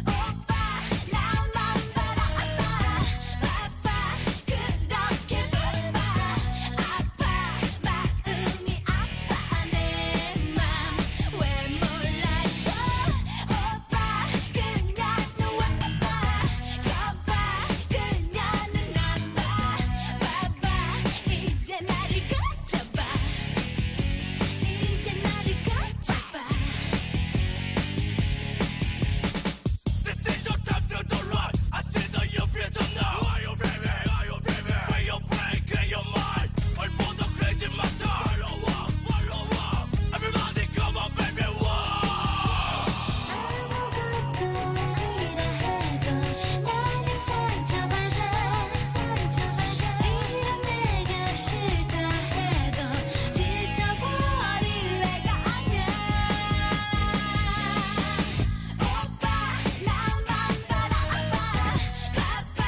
오빠 나만 바라봐. 바빠 그렇게 바빠. 아파 마음이 아파. 내 맘 왜 몰라줘. 오빠 그냥 너와 바빠. 거봐 그녀는 나빠. 바빠 이제 나를 거쳐봐. 이제 나를 거쳐봐. This is your time to do right. I see that you feel to know. Are you ready? Are you ready? Where your brain, clear your mind. All for the crazy matter. Follow up. Everybody come on, baby. 아무것도 아니라 해도 나는 상처받아. 이런 내가 싫다 해도 지쳐버릴 내가 아니야. 오빠 나만 바라봐. 바빠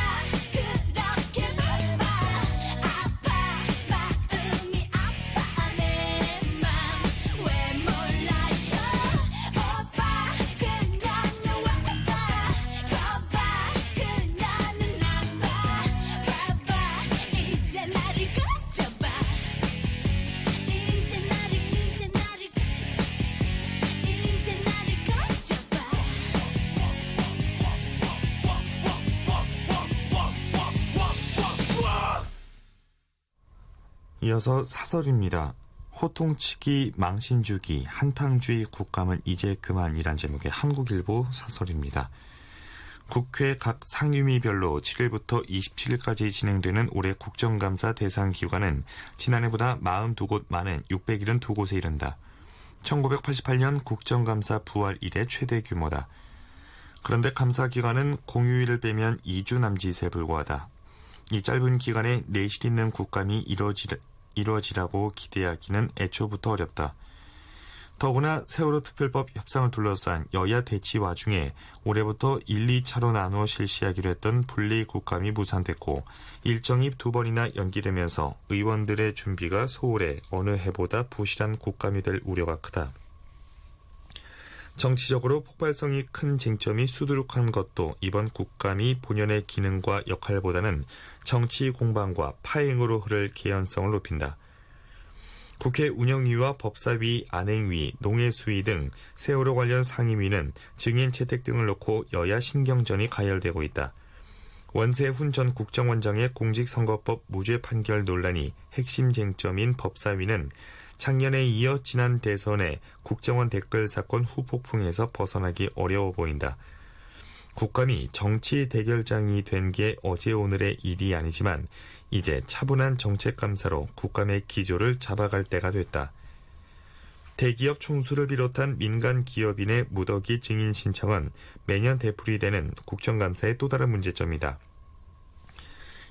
그렇게 바빠. 아파 마음이 아파. 내 맘 왜 몰라줘. 오빠 그냥 너와 바빠. 거봐 그녀는 나빠. 바빠 이제 나를 거쳐봐. 이제 나를 거쳐봐. 이어서 사설입니다. 호통치기, 망신주기, 한탕주의 국감은 이제 그만이란 제목의 한국일보 사설입니다. 국회 각 상임위별로 7일부터 27일까지 진행되는 올해 국정감사 대상 기관은 지난해보다 42곳 많은 672곳에 이른다. 1988년 국정감사 부활 이래 최대 규모다. 그런데 감사 기간은 공휴일을 빼면 2주 남짓에 불과하다. 이 짧은 기간에 내실 있는 국감이 이루어지라고 기대하기는 애초부터 어렵다. 더구나 세월호 특별법 협상을 둘러싼 여야 대치 와중에 올해부터 1, 2차로 나누어 실시하기로 했던 분리 국감이 무산됐고 일정이 2번이나 연기되면서 의원들의 준비가 소홀해 어느 해보다 부실한 국감이 될 우려가 크다. 정치적으로 폭발성이 큰 쟁점이 수두룩한 것도 이번 국감이 본연의 기능과 역할보다는 정치 공방과 파행으로 흐를 개연성을 높인다. 국회 운영위와 법사위, 안행위, 농해수위 등 세월호 관련 상임위는 증인 채택 등을 놓고 여야 신경전이 가열되고 있다. 원세훈 전 국정원장의 공직선거법 무죄 판결 논란이 핵심 쟁점인 법사위는 작년에 이어 지난 대선의 국정원 댓글 사건 후폭풍에서 벗어나기 어려워 보인다. 국감이 정치 대결장이 된 게 어제 오늘의 일이 아니지만 이제 차분한 정책감사로 국감의 기조를 잡아갈 때가 됐다. 대기업 총수를 비롯한 민간 기업인의 무더기 증인 신청은 매년 되풀이되는 국정감사의 또 다른 문제점이다.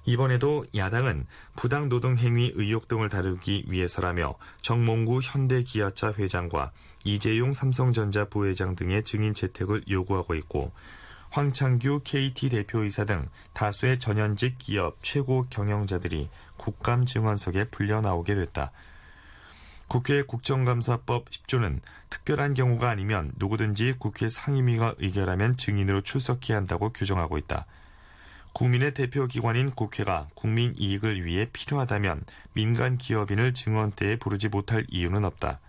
이번에도 야당은 부당노동행위 의혹 등을 다루기 위해서라며 정몽구 현대기아차 회장과 이재용 삼성전자 부회장 등의 증인 채택을 요구하고 있고 황창규 KT 대표이사 등 다수의 전현직 기업 최고 경영자들이 국감 증언석에 풀려 나오게 됐다. 국회 국정감사법 10조는 특별한 경우가 아니면 누구든지 국회 상임위가 의결하면 증인으로 출석해야 한다고 규정하고 있다. 국민의 대표기관인 국회가 국민 이익을 위해 필요하다면 민간 기업인을 증언대에 부르지 못할 이유는 없다.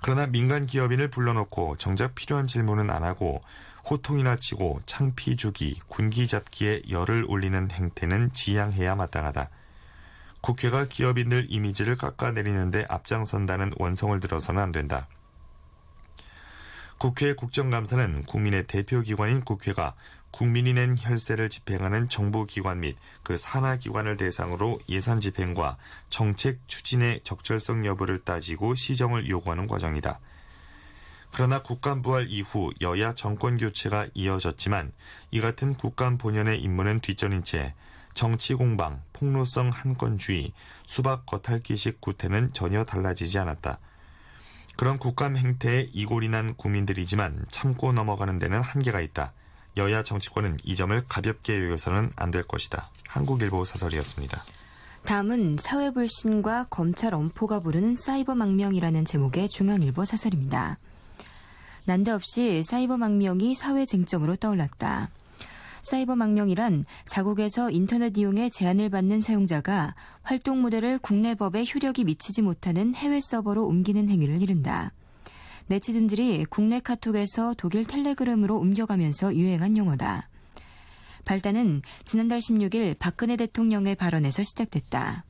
그러나 민간 기업인을 불러놓고 정작 필요한 질문은 안 하고 호통이나 치고 창피 주기, 군기 잡기에 열을 올리는 행태는 지양해야 마땅하다. 국회가 기업인들 이미지를 깎아내리는데 앞장선다는 원성을 들어서는 안 된다. 국회 국정감사는 국민의 대표기관인 국회가 국민이 낸 혈세를 집행하는 정부기관 및 그 산하기관을 대상으로 예산 집행과 정책 추진의 적절성 여부를 따지고 시정을 요구하는 과정이다. 그러나 국감 부활 이후 여야 정권 교체가 이어졌지만 이 같은 국감 본연의 임무는 뒷전인 채 정치 공방, 폭로성 한건주의, 수박 겉핥기식 구태는 전혀 달라지지 않았다. 그런 국감 행태에 이골이 난 국민들이지만 참고 넘어가는 데는 한계가 있다. 여야 정치권은 이 점을 가볍게 여겨서는 안 될 것이다. 한국일보 사설이었습니다. 다음은 사회불신과 검찰 엄포가 부르는 사이버 망명이라는 제목의 중앙일보 사설입니다. 난데없이 사이버 망명이 사회 쟁점으로 떠올랐다. 사이버 망명이란 자국에서 인터넷 이용에 제한을 받는 사용자가 활동 무대를 국내 법에 효력이 미치지 못하는 해외 서버로 옮기는 행위를 이른다. 네티즌들이 국내 카톡에서 독일 텔레그램으로 옮겨가면서 유행한 용어다. 발단은 지난달 16일 박근혜 대통령의 발언에서 시작됐다.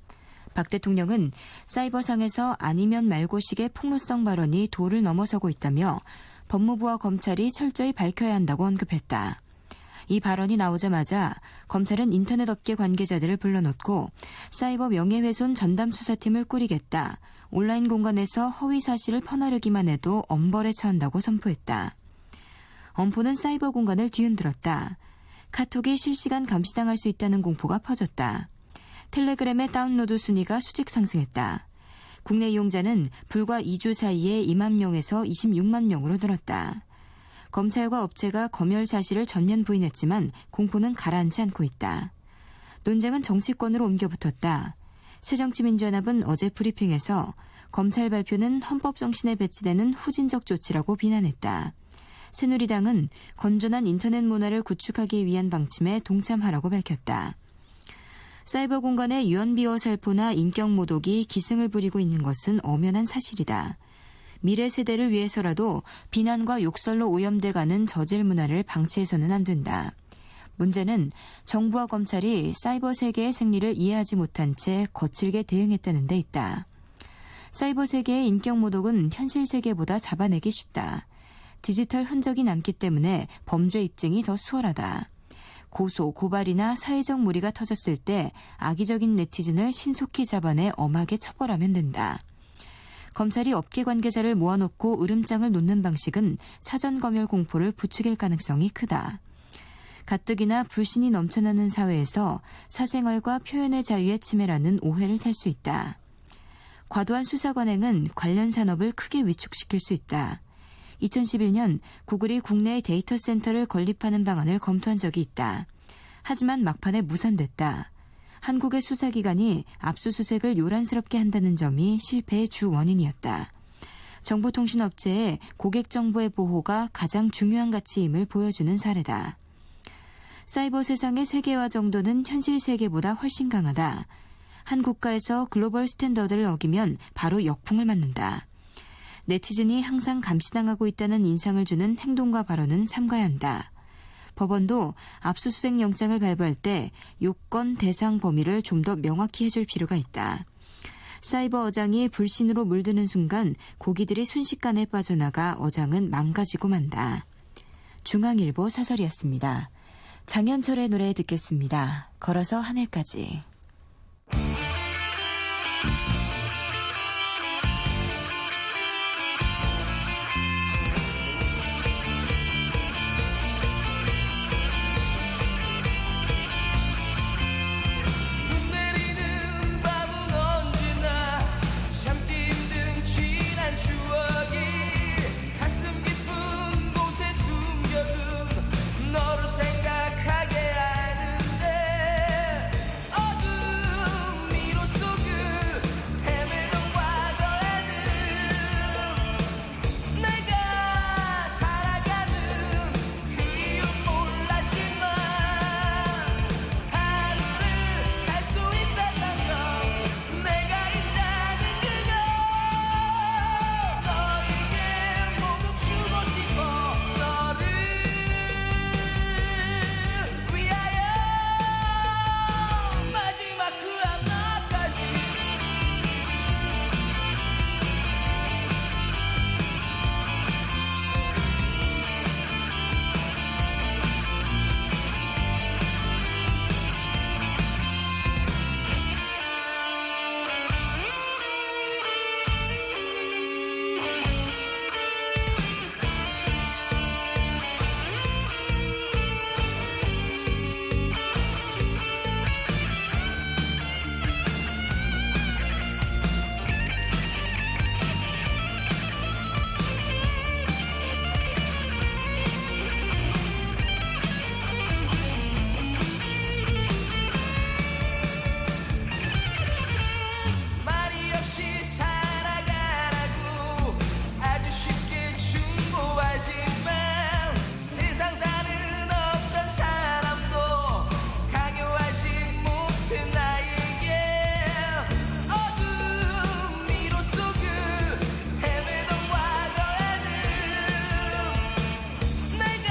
박 대통령은 사이버상에서 아니면 말고식의 폭로성 발언이 도를 넘어서고 있다며 법무부와 검찰이 철저히 밝혀야 한다고 언급했다. 이 발언이 나오자마자 검찰은 인터넷 업계 관계자들을 불러놓고 사이버 명예훼손 전담 수사팀을 꾸리겠다. 온라인 공간에서 허위 사실을 퍼나르기만 해도 엄벌에 처한다고 선포했다. 엄포는 사이버 공간을 뒤흔들었다. 카톡이 실시간 감시당할 수 있다는 공포가 퍼졌다. 텔레그램의 다운로드 순위가 수직 상승했다. 국내 이용자는 불과 2주 사이에 2만 명에서 26만 명으로 늘었다. 검찰과 업체가 검열 사실을 전면 부인했지만 공포는 가라앉지 않고 있다. 논쟁은 정치권으로 옮겨붙었다. 새정치민주연합은 어제 브리핑에서 검찰 발표는 헌법 정신에 배치되는 후진적 조치라고 비난했다. 새누리당은 건전한 인터넷 문화를 구축하기 위한 방침에 동참하라고 밝혔다. 사이버 공간의 유언비어 살포나 인격 모독이 기승을 부리고 있는 것은 엄연한 사실이다. 미래 세대를 위해서라도 비난과 욕설로 오염돼가는 저질 문화를 방치해서는 안 된다. 문제는 정부와 검찰이 사이버 세계의 생리를 이해하지 못한 채 거칠게 대응했다는 데 있다. 사이버 세계의 인격 모독은 현실 세계보다 잡아내기 쉽다. 디지털 흔적이 남기 때문에 범죄 입증이 더 수월하다. 고소, 고발이나 사회적 무리가 터졌을 때 악의적인 네티즌을 신속히 잡아내 엄하게 처벌하면 된다. 검찰이 업계 관계자를 모아놓고 으름장을 놓는 방식은 사전 검열 공포를 부추길 가능성이 크다. 가뜩이나 불신이 넘쳐나는 사회에서 사생활과 표현의 자유의 침해라는 오해를 살 수 있다. 과도한 수사 관행은 관련 산업을 크게 위축시킬 수 있다. 2011년 구글이 국내에 데이터 센터를 건립하는 방안을 검토한 적이 있다. 하지만 막판에 무산됐다. 한국의 수사기관이 압수수색을 요란스럽게 한다는 점이 실패의 주 원인이었다. 정보통신업체의 고객 정보의 보호가 가장 중요한 가치임을 보여주는 사례다. 사이버 세상의 세계화 정도는 현실 세계보다 훨씬 강하다. 한 국가에서 글로벌 스탠더드를 어기면 바로 역풍을 맞는다. 네티즌이 항상 감시당하고 있다는 인상을 주는 행동과 발언은 삼가야 한다. 법원도 압수수색 영장을 발부할 때 요건 대상 범위를 좀 더 명확히 해줄 필요가 있다. 사이버 어장이 불신으로 물드는 순간 고기들이 순식간에 빠져나가 어장은 망가지고 만다. 중앙일보 사설이었습니다. 장현철의 노래 듣겠습니다. 걸어서 하늘까지. 내리는 밤은 언제나 참기 힘든 지난 추억이 가슴 깊은 곳에 숨겨둔 너를 생각하게 하는데 어두운 미로 속을 헤매던 과거에는 내가 살아가는 그 이유 몰랐지만 하루를 살 수 있었던 건 내가 있다는 그거 너에게 모두 주고 싶어 너를 위하여 마지막 그 하나까지 말이 없이 살아가라고 아주 쉽게 충고하지만 세상 사는 어떤 사람도 강요하지 못해 나에게 어두운 미로 속을 헤매던 과거에는 내가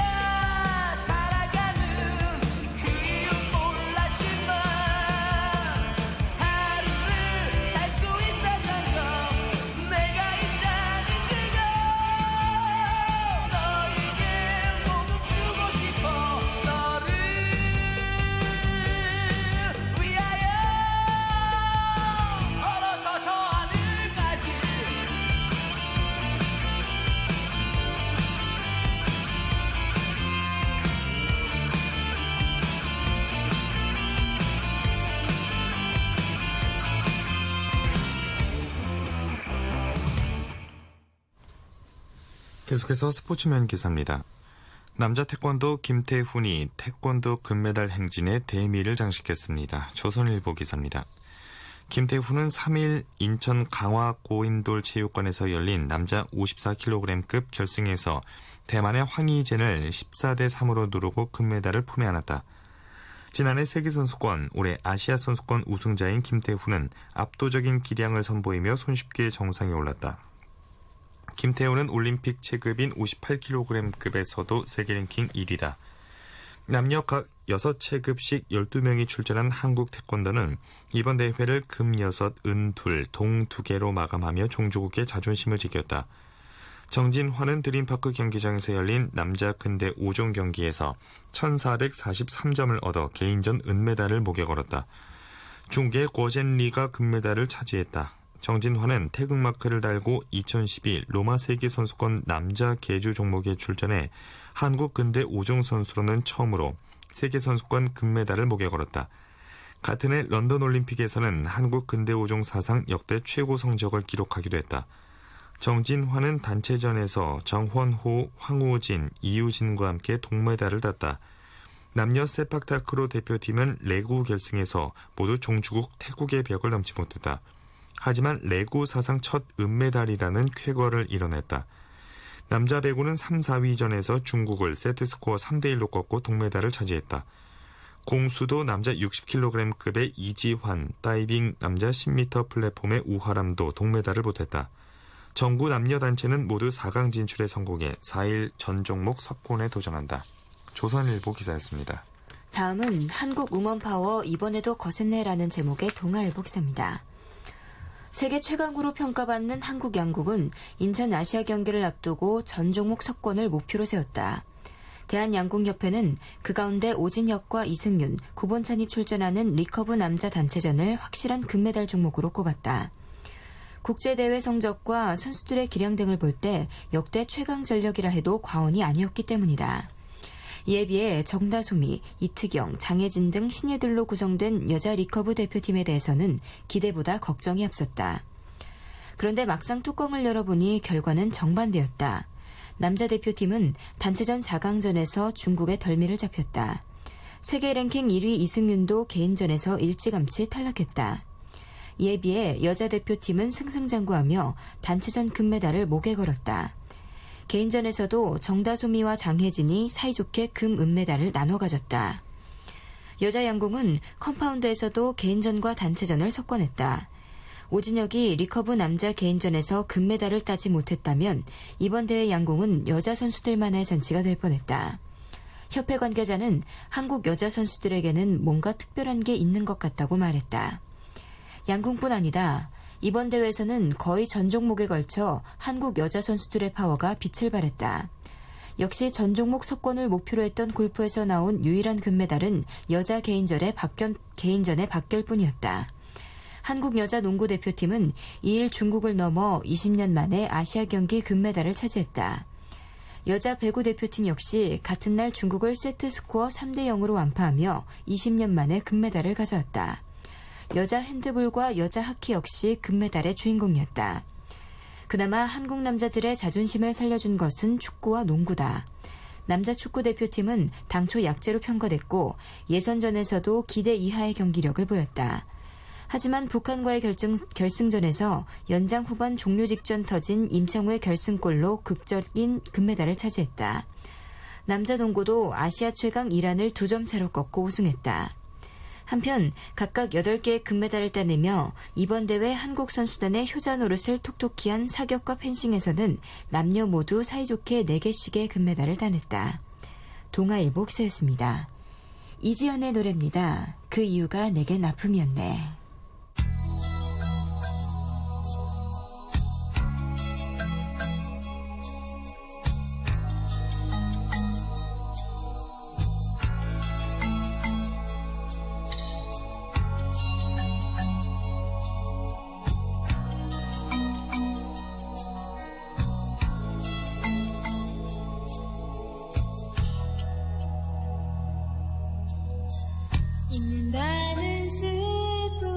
살아가는 그 이유 몰랐지만 하루를 살 수 있었던 건 내가 있다는 그거 너에게 모두 주고 싶어 너를 위하여 걸어서 저 하늘까지 계속해서 스포츠면 기사입니다. 남자 태권도 김태훈이 태권도 금메달 행진에 대미를 장식했습니다. 조선일보 기사입니다. 김태훈은 3일 인천 강화 고인돌 체육관에서 열린 남자 54kg급 결승에서 대만의 황희젠을 14대 3으로 누르고 금메달을 품에 안았다. 지난해 세계선수권, 올해 아시아선수권 우승자인 김태훈은 압도적인 기량을 선보이며 손쉽게 정상에 올랐다. 김태훈은 올림픽 체급인 58kg급에서도 세계 랭킹 1위다. 남녀 각 6체급씩 12명이 출전한 한국 태권도는 이번 대회를 금 6, 은 2, 동 2개로 마감하며 종주국의 자존심을 지켰다. 정진환은 드림파크 경기장에서 열린 남자 근대 5종 경기에서 1443점을 얻어 개인전 은메달을 목에 걸었다. 중계 고젠리가 금메달을 차지했다. 정진환은 태극마크를 달고 2012 로마 세계선수권 남자 계주 종목에 출전해 한국 근대 5종 선수로는 처음으로 세계선수권 금메달을 목에 걸었다. 같은 해 런던 올림픽에서는 한국 근대 5종 사상 역대 최고 성적을 기록하기도 했다. 정진환은 단체전에서 정헌호, 황우진, 이유진과 함께 동메달을 땄다. 남녀 세팍타크로 대표팀은 레구 결승에서 모두 종주국 태국의 벽을 넘지 못했다. 하지만 레구 사상 첫 은메달이라는 쾌거를 이뤄냈다. 남자 배구는 3, 4위전에서 중국을 세트스코어 3대1로 꺾고 동메달을 차지했다. 공수도 남자 60kg급의 이지환, 다이빙 남자 10m 플랫폼의 우하람도 동메달을 보탰다. 정구 남녀 단체는 모두 4강 진출에 성공해 4일 전 종목 석권에 도전한다. 조선일보 기사였습니다. 다음은 한국 우먼파워 이번에도 거셌네라는 제목의 동아일보 기사입니다. 세계 최강으로 평가받는 한국 양궁은 인천 아시아 경기를 앞두고 전 종목 석권을 목표로 세웠다. 대한양궁협회는 그 가운데 오진혁과 이승윤, 구본찬이 출전하는 리커브 남자 단체전을 확실한 금메달 종목으로 꼽았다. 국제대회 성적과 선수들의 기량 등을 볼 때 역대 최강 전력이라 해도 과언이 아니었기 때문이다. 이에 비해 정다솜이, 이트경, 장혜진 등 신예들로 구성된 여자 리커브 대표팀에 대해서는 기대보다 걱정이 앞섰다. 그런데 막상 뚜껑을 열어보니 결과는 정반대였다. 남자 대표팀은 단체전 4강전에서 중국의 덜미를 잡혔다. 세계 랭킹 1위 이승윤도 개인전에서 일찌감치 탈락했다. 이에 비해 여자 대표팀은 승승장구하며 단체전 금메달을 목에 걸었다. 개인전에서도 정다솜이와 장혜진이 사이좋게 금, 은메달을 나눠 가졌다. 여자 양궁은 컴파운드에서도 개인전과 단체전을 석권했다. 오진혁이 리커브 남자 개인전에서 금메달을 따지 못했다면 이번 대회 양궁은 여자 선수들만의 잔치가 될 뻔했다. 협회 관계자는 한국 여자 선수들에게는 뭔가 특별한 게 있는 것 같다고 말했다. 양궁뿐 아니다. 이번 대회에서는 거의 전 종목에 걸쳐 한국 여자 선수들의 파워가 빛을 발했다. 역시 전 종목 석권을 목표로 했던 골프에서 나온 유일한 금메달은 여자 개인전의 박결뿐이었다. 한국 여자 농구 대표팀은 2일 중국을 넘어 20년 만에 아시아 경기 금메달을 차지했다. 여자 배구 대표팀 역시 같은 날 중국을 세트 스코어 3대 0으로 완파하며 20년 만에 금메달을 가져왔다. 여자 핸드볼과 여자 하키 역시 금메달의 주인공이었다. 그나마 한국 남자들의 자존심을 살려준 것은 축구와 농구다. 남자 축구 대표팀은 당초 약제로 평가됐고 예선전에서도 기대 이하의 경기력을 보였다. 하지만 북한과의 결승전에서 연장 후반 종료 직전 터진 임창우의 결승골로 극적인 금메달을 차지했다. 남자 농구도 아시아 최강 이란을 2점 차로 꺾고 우승했다. 한편 각각 8개의 금메달을 따내며 이번 대회 한국 선수단의 효자 노릇을 톡톡히 한 사격과 펜싱에서는 남녀 모두 사이좋게 4개씩의 금메달을 따냈다. 동아일보 기사였습니다. 이지연의 노래입니다. 그 이유가 내겐 아픔이었네. 잊는다는 슬픔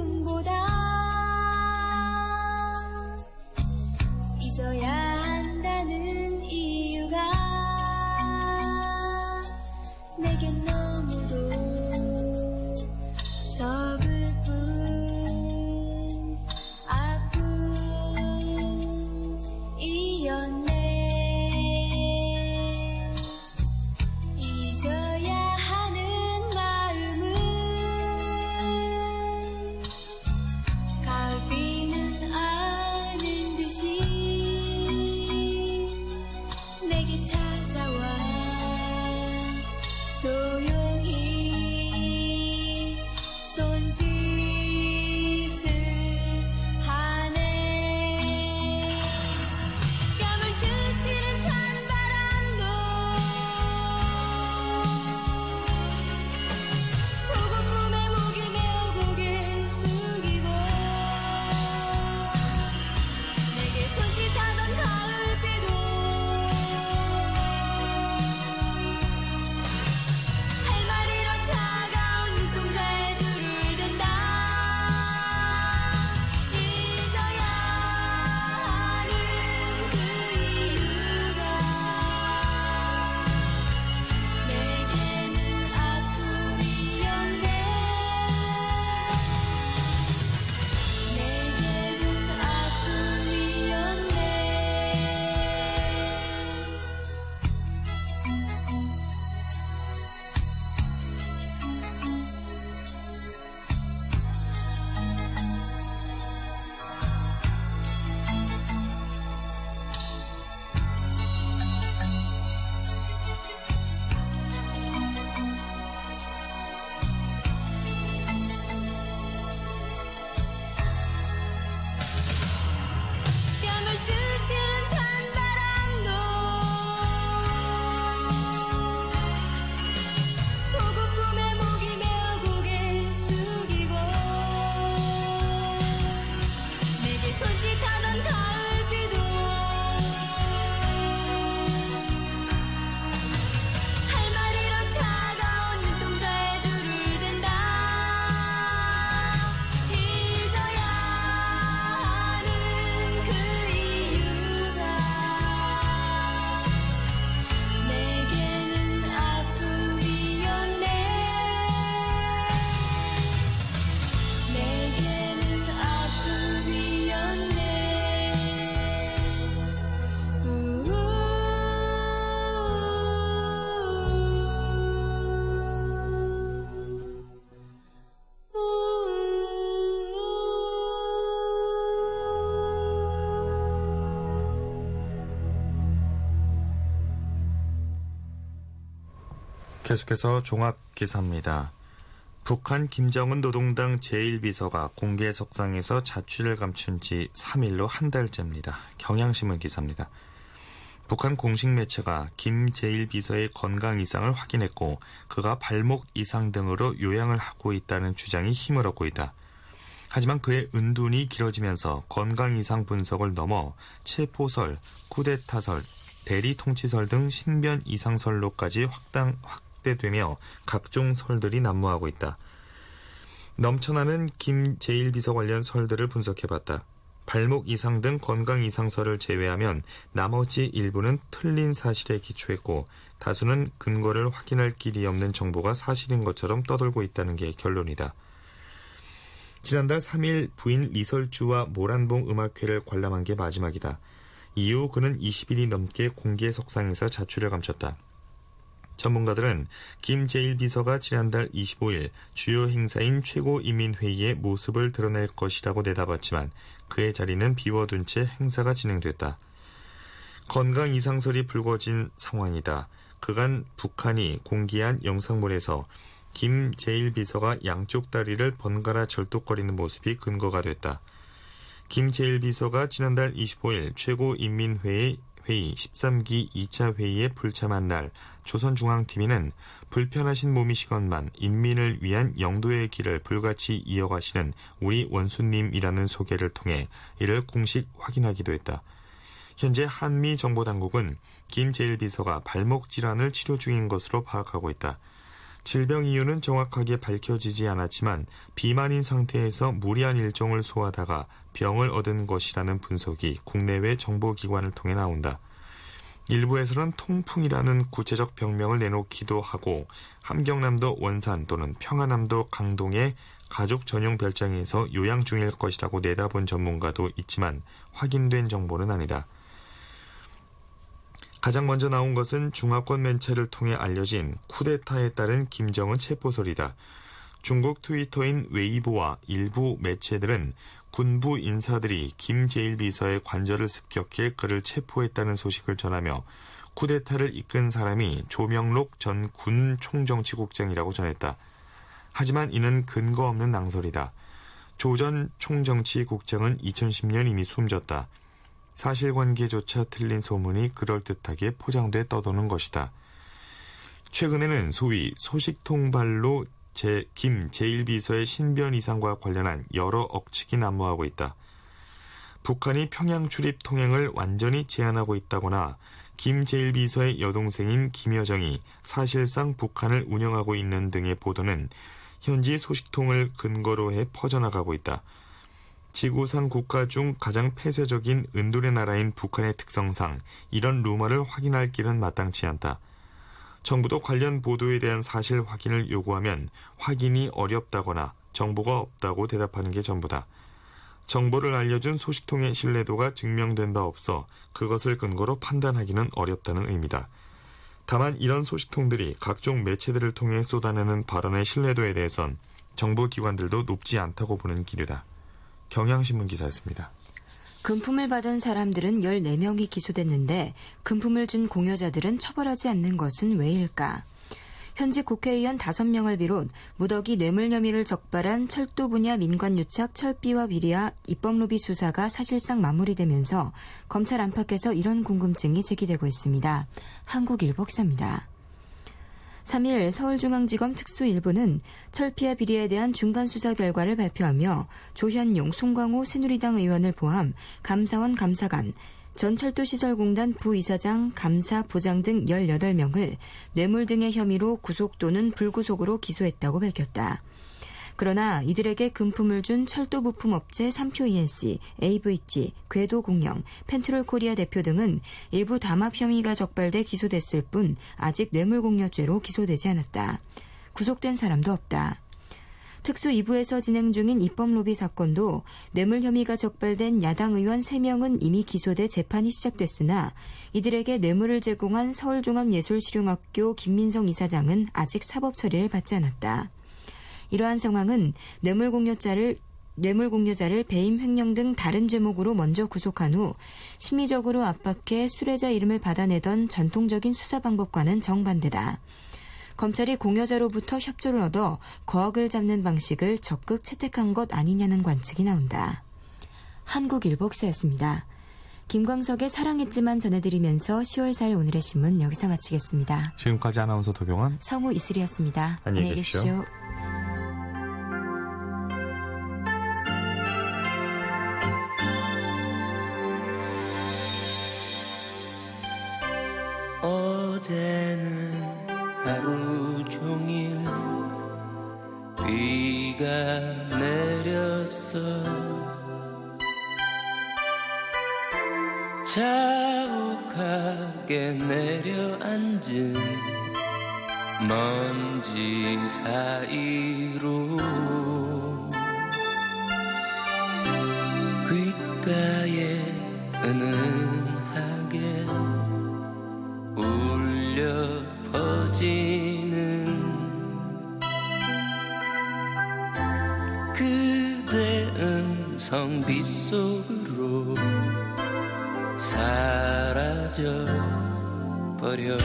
계속해서 종합기사입니다. 북한 김정은 노동당 제1비서가 공개 석상에서 자취를 감춘 지 3일로 한 달째입니다. 경향신문 기사입니다. 북한 공식 매체가 김 제1비서의 건강 이상을 확인했고 그가 발목 이상 등으로 요양을 하고 있다는 주장이 힘을 얻고 있다. 하지만 그의 은둔이 길어지면서 건강 이상 분석을 넘어 체포설, 쿠데타설, 대리 통치설 등 신변 이상설로까지 확대되며 각종 설들이 난무하고 있다. 넘쳐나는 김 제1비서 관련 설들을 분석해봤다. 발목 이상 등 건강 이상설을 제외하면 나머지 일부는 틀린 사실에 기초했고 다수는 근거를 확인할 길이 없는 정보가 사실인 것처럼 떠돌고 있다는 게 결론이다. 지난달 3일 부인 리설주와 모란봉 음악회를 관람한 게 마지막이다. 이후 그는 20일이 넘게 공개 석상에서 자취를 감췄다. 전문가들은 김 제1비서가 지난달 25일 주요 행사인 최고인민회의의 모습을 드러낼 것이라고 내다봤지만 그의 자리는 비워둔 채 행사가 진행됐다. 건강 이상설이 불거진 상황이다. 그간 북한이 공개한 영상물에서 김 제1비서가 양쪽 다리를 번갈아 절뚝거리는 모습이 근거가 됐다. 김 제1비서가 지난달 25일 최고인민회의 13기 2차 회의에 불참한 날 조선중앙TV는 불편하신 몸이시건만 인민을 위한 영도의 길을 불같이 이어가시는 우리 원수님이라는 소개를 통해 이를 공식 확인하기도 했다. 현재 한미 정보당국은 김 제1비서가 발목 질환을 치료 중인 것으로 파악하고 있다. 질병 이유는 정확하게 밝혀지지 않았지만 비만인 상태에서 무리한 일정을 소화하다가 병을 얻은 것이라는 분석이 국내외 정보기관을 통해 나온다. 일부에서는 통풍이라는 구체적 병명을 내놓기도 하고 함경남도 원산 또는 평안남도 강동의 가족 전용 별장에서 요양 중일 것이라고 내다본 전문가도 있지만 확인된 정보는 아니다. 가장 먼저 나온 것은 중화권 매체를 통해 알려진 쿠데타에 따른 김정은 체포설이다. 중국 트위터인 웨이보와 일부 매체들은 군부 인사들이 김 제1비서의 관절을 습격해 그를 체포했다는 소식을 전하며 쿠데타를 이끈 사람이 조명록 전 군 총정치국장이라고 전했다. 하지만 이는 근거 없는 낭설이다. 조 전 총정치국장은 2010년 이미 숨졌다. 사실관계조차 틀린 소문이 그럴듯하게 포장돼 떠도는 것이다. 최근에는 소위 소식통발로 김 제1비서의 신변 이상과 관련한 여러 억측이 난무하고 있다. 북한이 평양 출입 통행을 완전히 제한하고 있다거나 김 제1비서의 여동생인 김여정이 사실상 북한을 운영하고 있는 등의 보도는 현지 소식통을 근거로 해 퍼져나가고 있다. 지구상 국가 중 가장 폐쇄적인 은둔의 나라인 북한의 특성상 이런 루머를 확인할 길은 마땅치 않다. 정부도 관련 보도에 대한 사실 확인을 요구하면 확인이 어렵다거나 정보가 없다고 대답하는 게 전부다. 정보를 알려준 소식통의 신뢰도가 증명된 바 없어 그것을 근거로 판단하기는 어렵다는 의미다. 다만 이런 소식통들이 각종 매체들을 통해 쏟아내는 발언의 신뢰도에 대해선 정부기관들도 높지 않다고 보는 기류다. 경향신문 기사였습니다. 금품을 받은 사람들은 14명이 기소됐는데 금품을 준 공여자들은 처벌하지 않는 것은 왜일까? 현직 국회의원 5명을 비롯 무더기 뇌물 혐의를 적발한 철도 분야 민관유착 철비와 비리와 입법로비 수사가 사실상 마무리되면서 검찰 안팎에서 이런 궁금증이 제기되고 있습니다. 한국일보 기사입니다. 3일 서울중앙지검 특수일부는 철피와 비리에 대한 중간수사 결과를 발표하며 조현용, 송광호 새누리당 의원을 포함 감사원 감사관, 전철도시설공단 부이사장, 감사, 부장 등 18명을 뇌물 등의 혐의로 구속 또는 불구속으로 기소했다고 밝혔다. 그러나 이들에게 금품을 준 철도부품업체 3표 ENC, AVG, 궤도공영, 펜트롤코리아 대표 등은 일부 담합 혐의가 적발돼 기소됐을 뿐 아직 뇌물공여죄로 기소되지 않았다. 구속된 사람도 없다. 특수 2부에서 진행 중인 입법로비 사건도 뇌물 혐의가 적발된 야당 의원 3명은 이미 기소돼 재판이 시작됐으나 이들에게 뇌물을 제공한 서울종합예술실용학교 김민성 이사장은 아직 사법 처리를 받지 않았다. 이러한 상황은 뇌물공여자를 배임 횡령 등 다른 죄목으로 먼저 구속한 후 심리적으로 압박해 수뢰자 이름을 받아내던 전통적인 수사 방법과는 정반대다. 검찰이 공여자로부터 협조를 얻어 거악을 잡는 방식을 적극 채택한 것 아니냐는 관측이 나온다. 한국일보였습니다. 김광석의 사랑했지만 전해드리면서 10월 4일 오늘의 신문 여기서 마치겠습니다. 지금까지 아나운서 도경원, 성우 이슬이었습니다. 안녕히 계십시오. 어제는 하루 종일 비가 내렸어. 자욱하게 내려앉은 먼지 사이로 귓가에 은은하게 울려 퍼지는 그대 음성 빗속으로 사라져 버려.